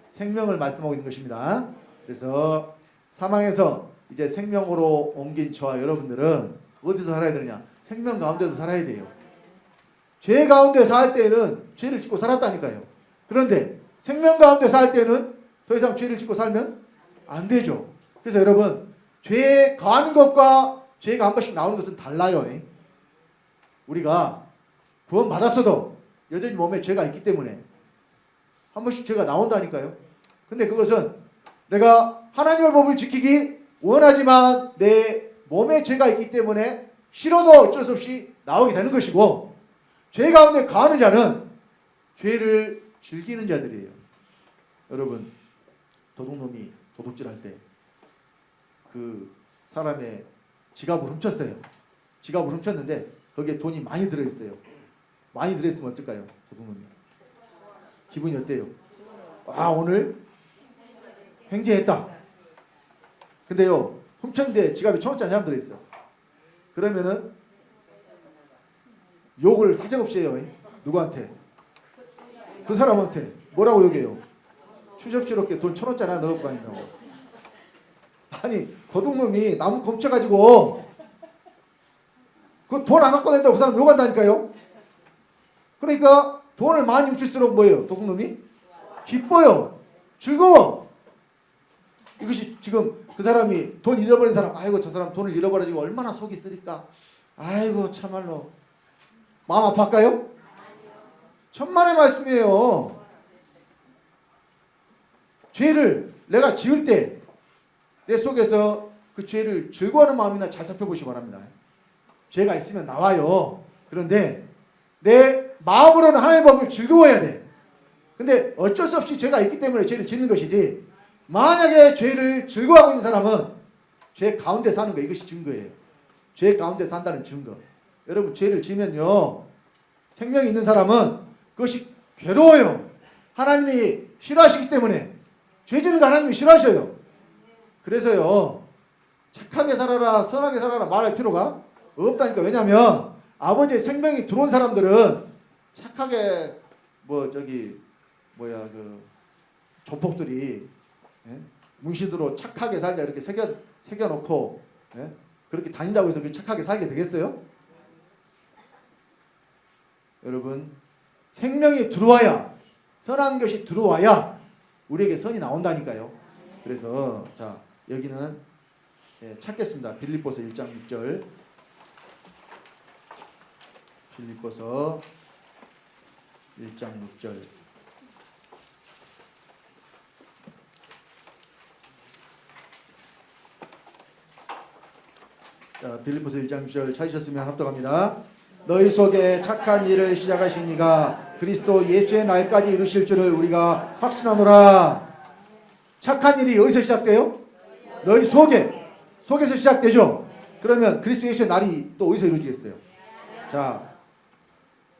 생명을 말씀하고 있는 것입니다. 그래서 사망에서 이제 생명으로 옮긴 저와 여러분들은 어디서 살아야 되느냐? 생명 가운데서 살아야 돼요. 죄 가운데 살 때는 죄를 짓고 살았다니까요. 그런데 생명 가운데 살 때는 더 이상 죄를 짓고 살면 안 되죠. 그래서 여러분, 죄에 거하는 것과 죄가 한 번씩 나오는 것은 달라요. 우리가 구원 받았어도 여전히 몸에 죄가 있기 때문에 한 번씩 죄가 나온다니까요. 근데 그것은 내가 하나님의 법을 지키기 원하지만 내 몸에 죄가 있기 때문에 싫어도 어쩔 수 없이 나오게 되는 것이고, 죄 가운데 거하는 자는 죄를 즐기는 자들이에요. 여러분, 도둑놈이 도둑질할 때 그 사람의 지갑을 훔쳤어요. 지갑을 훔쳤는데 거기에 돈이 많이 들어있어요. 많이 들어있으면 어떨까요? 도둑놈이 기분이 어때요? 아, 오늘 횡재했다. 근데요, 훔쳤는데 지갑에 1,000원짜리 한 들어있어. 그러면은 욕을 사정없이 해요. 누구한테? 그 사람한테. 뭐라고 욕해요? 추접스럽게 돈 1,000원짜리 하나 넣고 다닌다고. 아니, 도둑놈이 나무 훔쳐가지고 그 돈 안 갖고 낸다고 그 사람 욕한다니까요. 그러니까 돈을 많이 훔칠수록 뭐예요? 도둑놈이? 기뻐요. 즐거워. 이것이 지금 그 사람이 돈 잃어버린 사람, 아이고 저 사람 돈을 잃어버리고 얼마나 속이 쓰릴까. 아이고 참말로 마음 아파할까요? 천만의 말씀이에요. 죄를 내가 지을 때 내 속에서 그 죄를 즐거워하는 마음이나 잘 살펴보시기 바랍니다. 죄가 있으면 나와요. 그런데 내 마음으로는 하나님의 법을 즐거워해야 돼. 근데 어쩔 수 없이 죄가 있기 때문에 죄를 짓는 것이지, 만약에 죄를 즐거워하고 있는 사람은 죄 가운데 사는 거, 이것이 증거예요. 죄 가운데 산다는 증거. 여러분 죄를 지면요, 생명이 있는 사람은 그것이 괴로워요. 하나님이 싫어하시기 때문에. 죄 지는 거 하나님이 싫어하셔요. 그래서요, 착하게 살아라 선하게 살아라 말할 필요가 없다니까. 왜냐하면 아버지의 생명이 들어온 사람들은 착하게 그 조폭들이 문신으로 착하게 살자 이렇게 새겨놓고 그렇게 다닌다고 해서 착하게 살게 되겠어요? 여러분, 생명이 들어와야, 선한 것이 들어와야 우리에게 선이 나온다니까요. 그래서 자 여기는 찾겠습니다. 빌립보서 1장 6절. 빌립보서 1장 6절. 자, 빌립보서 1장 6절 찾으셨으면 합독합니다. 너희 속에 착한 일을 시작하신 이가 그리스도 예수의 날까지 이루실 줄을 우리가 확신하노라. 착한 일이 어디서 시작돼요? 너희 속에서 시작되죠. 그러면 그리스도 예수의 날이 또 어디서 이루어지겠어요? 자,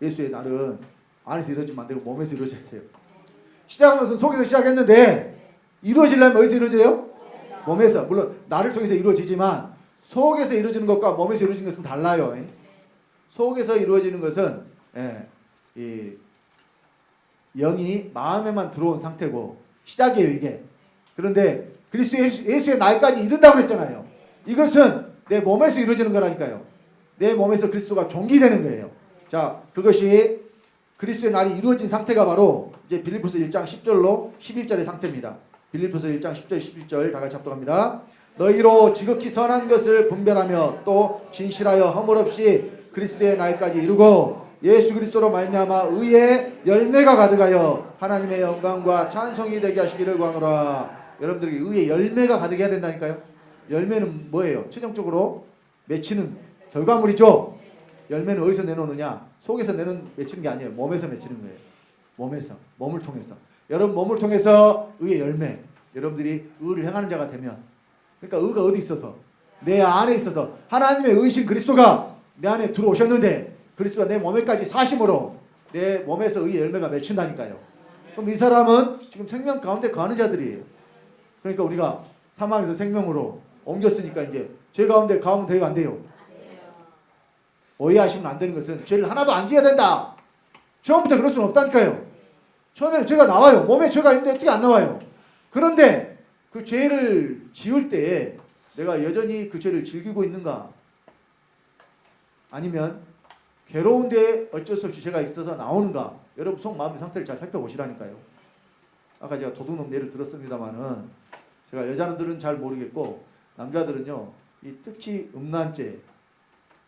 예수의 날은 안에서 이루어지면 안 되고 몸에서 이루어져야 돼요. 시작한 것은 속에서 시작했는데 이루어지려면 어디서 이루어져요? 몸에서. 물론 나를 통해서 이루어지지만 속에서 이루어지는 것과 몸에서 이루어지는 것은 달라요. 속에서 이루어지는 것은 이 영이 마음에만 들어온 상태고 시작이에요, 이게. 그런데 그리스도 예수의 날까지 이른다고 그랬잖아요. 이것은 내 몸에서 이루어지는 거라니까요. 내 몸에서 그리스도가 종기되는 거예요. 자, 그것이 그리스도의 날이 이루어진 상태가 바로 이제 빌립보서 1장 10절로 11절의 상태입니다. 빌립보서 1장 10절 11절 다 같이 합독합니다. 너희로 지극히 선한 것을 분별하며 또 진실하여 허물 없이 그리스도의 날까지 이루고 예수 그리스도로 말미암아 의의 열매가 가득하여 하나님의 영광과 찬송이 되게 하시기를 구하노라. 여러분들에게 의의 열매가 가득해야 된다니까요. 열매는 뭐예요? 최종적으로 맺히는 결과물이죠. 열매는 어디서 내놓느냐? 속에서 맺히는 게 아니에요. 몸에서 맺히는 거예요. 몸에서, 몸을 통해서. 여러분 몸을 통해서 의의 열매. 여러분들이 의를 행하는 자가 되면, 그러니까 의가 어디 있어서? 내 안에 있어서 하나님의 의신 그리스도가 내 안에 들어오셨는데 그리스도가 내 몸에까지 사심으로 내 몸에서 의의 열매가 맺힌다니까요. 그럼 이 사람은 지금 생명 가운데 거하는 자들이에요. 그러니까 우리가 사망에서 생명으로 옮겼으니까 이제 죄 가운데 거하면 돼요, 안 돼요? 오해하시면 안 되는 것은 죄를 하나도 안 지어야 된다. 처음부터 그럴 수는 없다니까요. 처음에는 죄가 나와요. 몸에 죄가 있는데 어떻게 안 나와요? 그런데 그 죄를 지을 때에 내가 여전히 그 죄를 즐기고 있는가? 아니면 괴로운데 어쩔 수 없이 죄가 있어서 나오는가? 여러분 속 마음의 상태를 잘 살펴보시라니까요. 아까 제가 도둑놈 예를 들었습니다만은 제가 여자들은 잘 모르겠고 남자들은요, 이 특히 음란죄,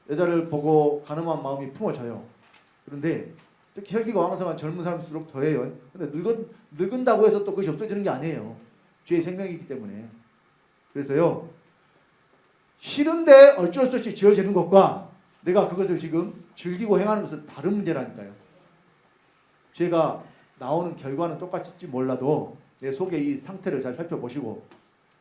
여자를 보고 가늠한 마음이 품어져요. 그런데 특히 혈기가 왕성한 젊은 사람일수록 더해요. 근데 늙은다고 해서 또 그것이 없어지는 게 아니에요. 죄의 생명이기 때문에. 그래서요, 싫은데 어쩔 수 없이 지어지는 것과 내가 그것을 지금 즐기고 행하는 것은 다른 문제라니까요. 죄가 나오는 결과는 똑같을지 몰라도 내 속의 이 상태를 잘 살펴보시고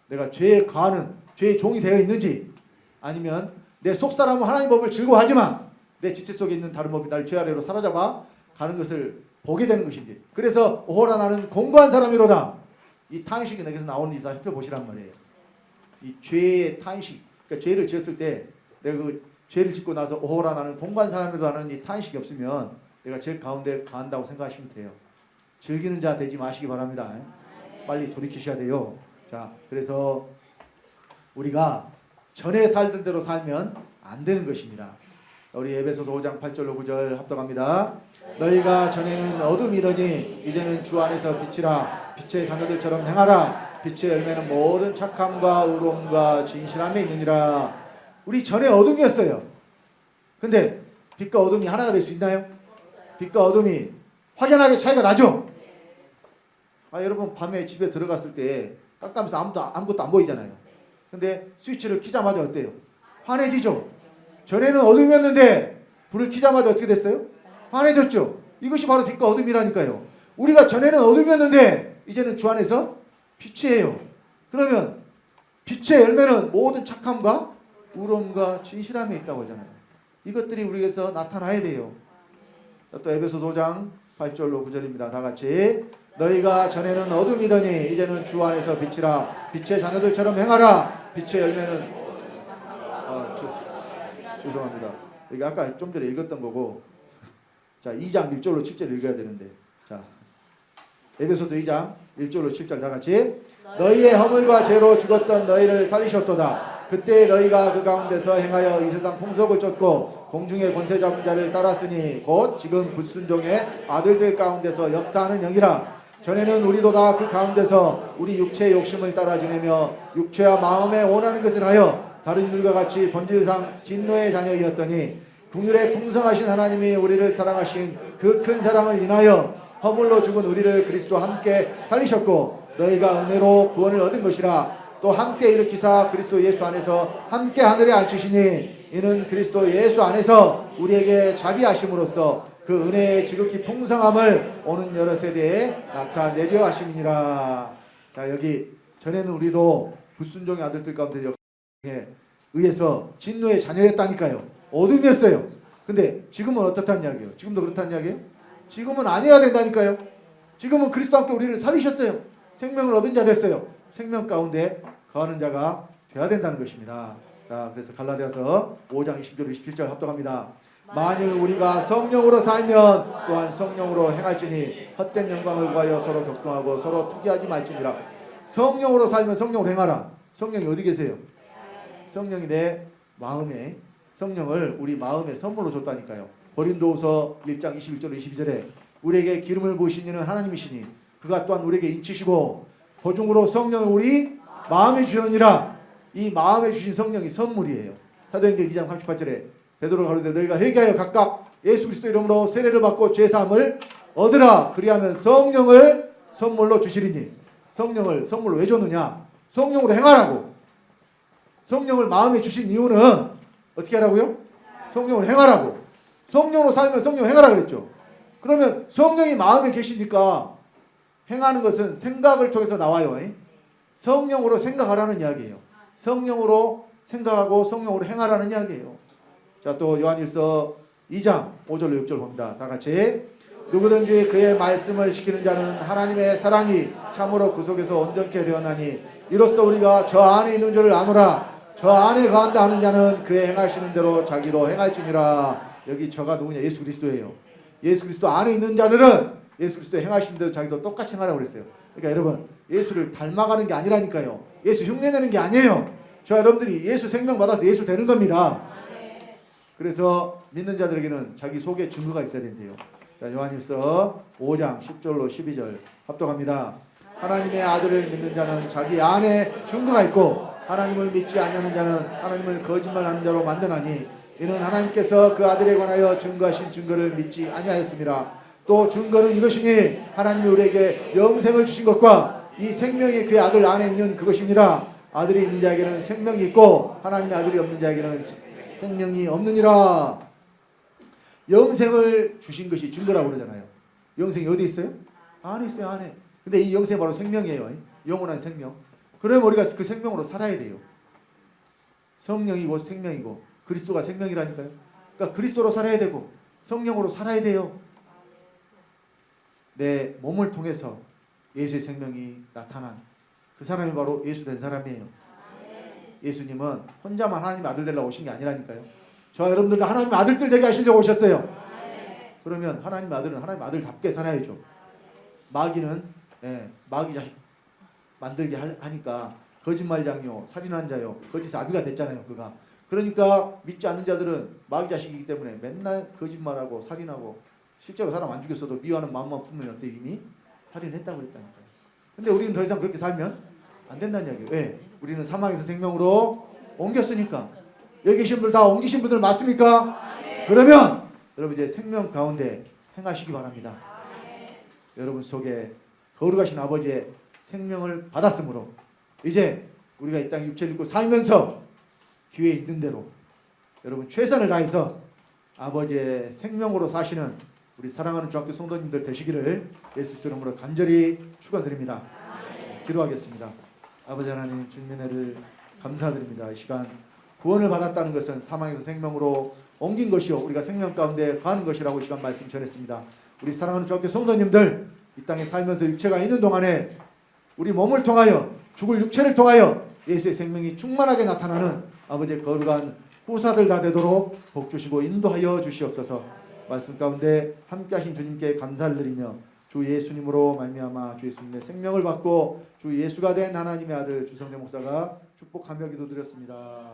내가 죄에 가하는, 죄의 종이 되어 있는지, 아니면 내 속사람은 하나님 법을 즐거워하지만 내 지체 속에 있는 다른 법이 나를 죄 아래로 사로잡아 가는 것을 보게 되는 것인지. 그래서 오호라 나는 공고한 사람이로다. 이 탄식이 내게서 나오는지 다 살펴보시란 말이에요. 이 죄의 탄식, 그러니까 죄를 지었을 때 내가 그 죄를 짓고 나서 오호라 나는 공고한 사람이로다는 이 탄식이 없으면 내가 죄 가운데 가한다고 생각하시면 돼요. 즐기는 자 되지 마시기 바랍니다. 빨리 돌이키셔야 돼요. 자, 그래서 우리가 전에 살던 대로 살면 안 되는 것입니다. 우리 에베소서 5장 8절로 9절 합독합니다. 너희가 전에는 어둠이더니 이제는 주 안에서 빛이라. 빛의 자녀들처럼 행하라. 빛의 열매는 모든 착함과 의로움과 진실함에 있느니라. 우리 전에 어둠이었어요. 근데 빛과 어둠이 하나가 될 수 있나요? 빛과 어둠이 확연하게 차이가 나죠? 여러분 밤에 집에 들어갔을 때 깜깜해서 아무것도 안 보이잖아요. 근데 스위치를 켜자마자 어때요? 환해지죠? 전에는 어둠이었는데 불을 켜자마자 어떻게 됐어요? 환해졌죠? 이것이 바로 빛과 어둠이라니까요. 우리가 전에는 어둠이었는데 이제는 주 안에서 빛이에요. 그러면 빛의 열매는 모든 착함과 의로움과 진실함에 있다고 하잖아요. 이것들이 우리에게서 나타나야 돼요. 또 에베소서 5장 8절로 9절입니다. 다 같이 너희가 전에는 어둠이더니 이제는 주 안에서 빛이라. 빛의 자녀들처럼 행하라. 빛의 열매는 죄송합니다. 여기 아까 좀 전에 읽었던 거고, 자 2장 1절로 7절 읽어야 되는데, 자 에베소서 2장 1절로 7절 다 같이 너희의 허물과 죄로 죽었던 너희를 살리셨도다. 그때 너희가 그 가운데서 행하여 이 세상 풍속을 쫓고 공중의 권세 잡은 자를 따랐으니 곧 지금 불순종의 아들들 가운데서 역사하는 영이라. 전에는 우리도 다 그 가운데서 우리 육체의 욕심을 따라 지내며 육체와 마음에 원하는 것을 하여 다른 이들과 같이 본질상 진노의 자녀이었더니 긍휼에 풍성하신 하나님이 우리를 사랑하신 그 큰 사랑을 인하여 허물로 죽은 우리를 그리스도와 함께 살리셨고 너희가 은혜로 구원을 얻은 것이라. 또 함께 일으키사 그리스도 예수 안에서 함께 하늘에 앉히시니 이는 그리스도 예수 안에서 우리에게 자비하심으로써 그 은혜의 지극히 풍성함을 오는 여러 세대에 나타내려 하심이니라. 자 여기 전에는 우리도 불순종의 아들들 가운데 역사에 의해서 진노의 자녀였다니까요. 어둠이었어요. 근데 지금은 어떻다는 이야기예요? 지금도 그렇다는 이야기예요? 지금은 아니어야 된다니까요. 지금은 그리스도와 함께 우리를 살리셨어요. 생명을 얻은 자 됐어요. 생명 가운데 거하는 자가 되어야 된다는 것입니다. 자 그래서 갈라디아서 5장 20절 27절 합독합니다. 만일 우리가 성령으로 살면 또한 성령으로 행할지니 헛된 영광을 구하여 서로 격동하고 서로 투기하지 말지니라. 성령으로 살면 성령으로 행하라. 성령이 어디 계세요? 성령이 내 마음에, 성령을 우리 마음에 선물로 줬다니까요. 고린도후서 1장 21절 22절에 우리에게 기름을 부으신 이는 하나님이시니 그가 또한 우리에게 인치시고 보증으로 성령을 우리 마음에 주셨느니라. 이 마음에 주신 성령이 선물이에요. 사도행전 2장 38절에 베드로가 가로되 너희가 회개하여 각각 예수 그리스도 이름으로 세례를 받고 죄사함을 얻으라. 그리하면 성령을 선물로 주시리니. 성령을 선물로 왜 줬느냐? 성령으로 행하라고. 성령을 마음에 주신 이유는 어떻게 하라고요? 성령으로 행하라고. 성령으로 살면 성령 행하라 그랬죠. 그러면 성령이 마음에 계시니까 행하는 것은 생각을 통해서 나와요. 성령으로 생각하라는 이야기예요. 성령으로 생각하고 성령으로 행하라는 이야기예요. 자, 또 요한일서 2장 5절로 6절 봅니다. 다 같이 누구든지 그의 말씀을 지키는 자는 하나님의 사랑이 참으로 그 속에서 온전케 되었나니 이로써 우리가 저 안에 있는 줄을 아노라. 저 안에 거한다 하는 자는 그의 행하시는 대로 자기도 행할지니라. 여기 저가 누구냐? 예수 그리스도예요. 예수 그리스도 안에 있는 자들은 예수 그리스도 행하시는 대로 자기도 똑같이 행하라고 그랬어요. 그러니까 여러분 예수를 닮아가는 게 아니라니까요. 예수 흉내내는 게 아니에요. 저 여러분들이 예수 생명 받아서 예수 되는 겁니다. 그래서 믿는 자들에게는 자기 속에 증거가 있어야 된대요. 자, 요한일서 5장 10절로 12절 합독합니다. 하나님의 아들을 믿는 자는 자기 안에 증거가 있고 하나님을 믿지 아니하는 자는 하나님을 거짓말하는 자로 만드나니 이는 하나님께서 그 아들에 관하여 증거하신 증거를 믿지 아니하였습니다. 또 증거는 이것이니 하나님이 우리에게 영생을 주신 것과 이 생명이 그의 아들 안에 있는 그것이니라. 아들이 있는 자에게는 생명이 있고 하나님의 아들이 없는 자에게는 생명이 없느니라. 영생을 주신 것이 증거라고 그러잖아요. 영생이 어디 있어요? 안에 있어요. 안에. 근데 이 영생이 바로 생명이에요. 영원한 생명. 그러면 우리가 그 생명으로 살아야 돼요. 성령이고 생명이고 그리스도가 생명이라니까요. 그러니까 그리스도로 살아야 되고 성령으로 살아야 돼요. 내 몸을 통해서 예수의 생명이 나타난 그 사람이 바로 예수 된 사람이에요. 예수님은 혼자만 하나님의 아들 되려고 오신 게 아니라니까요. 저와 여러분들도 하나님의 아들들 되게 하시려고 오셨어요. 그러면 하나님의 아들은 하나님의 아들답게 살아야죠. 마귀는 마귀 자식 만들게 하니까 거짓말 장요, 살인한 자요, 거짓 아비가 됐잖아요. 그러니까 믿지 않는 자들은 마귀 자식이기 때문에 맨날 거짓말하고 살인하고 실제로 사람 안 죽였어도 미워하는 마음만 품으면 어때 이미 살인했다고 그랬다니까요. 근데 우리는 더 이상 그렇게 살면 안 된다는 이야기예요. 왜? 우리는 사망에서 생명으로 옮겼으니까. 여기 계신 분들 다 옮기신 분들 맞습니까? 그러면 여러분 이제 생명 가운데 행하시기 바랍니다. 여러분 속에 거룩하신 아버지의 생명을 받았으므로 이제 우리가 이 땅 육체를 입고 살면서 기회 있는 대로 여러분 최선을 다해서 아버지의 생명으로 사시는 우리 사랑하는 중학교 성도님들 되시기를 예수 이름으로 간절히 축원드립니다. 기도하겠습니다. 아버지 하나님 주님의 은혜를 감사드립니다. 이 시간 구원을 받았다는 것은 사망에서 생명으로 옮긴 것이요 우리가 생명 가운데 가는 것이라고 이 시간 말씀 전했습니다. 우리 사랑하는 중학교 성도님들 이 땅에 살면서 육체가 있는 동안에 우리 몸을 통하여 죽을 육체를 통하여 예수의 생명이 충만하게 나타나는 아버지의 거룩한 후사들 다 되도록 복 주시고 인도하여 주시옵소서. 말씀 가운데 함께 하신 주님께 감사를 드리며 주 예수님으로 말미암아 주 예수님의 생명을 받고 주 예수가 된 하나님의 아들 주성대 목사가 축복하며 기도드렸습니다.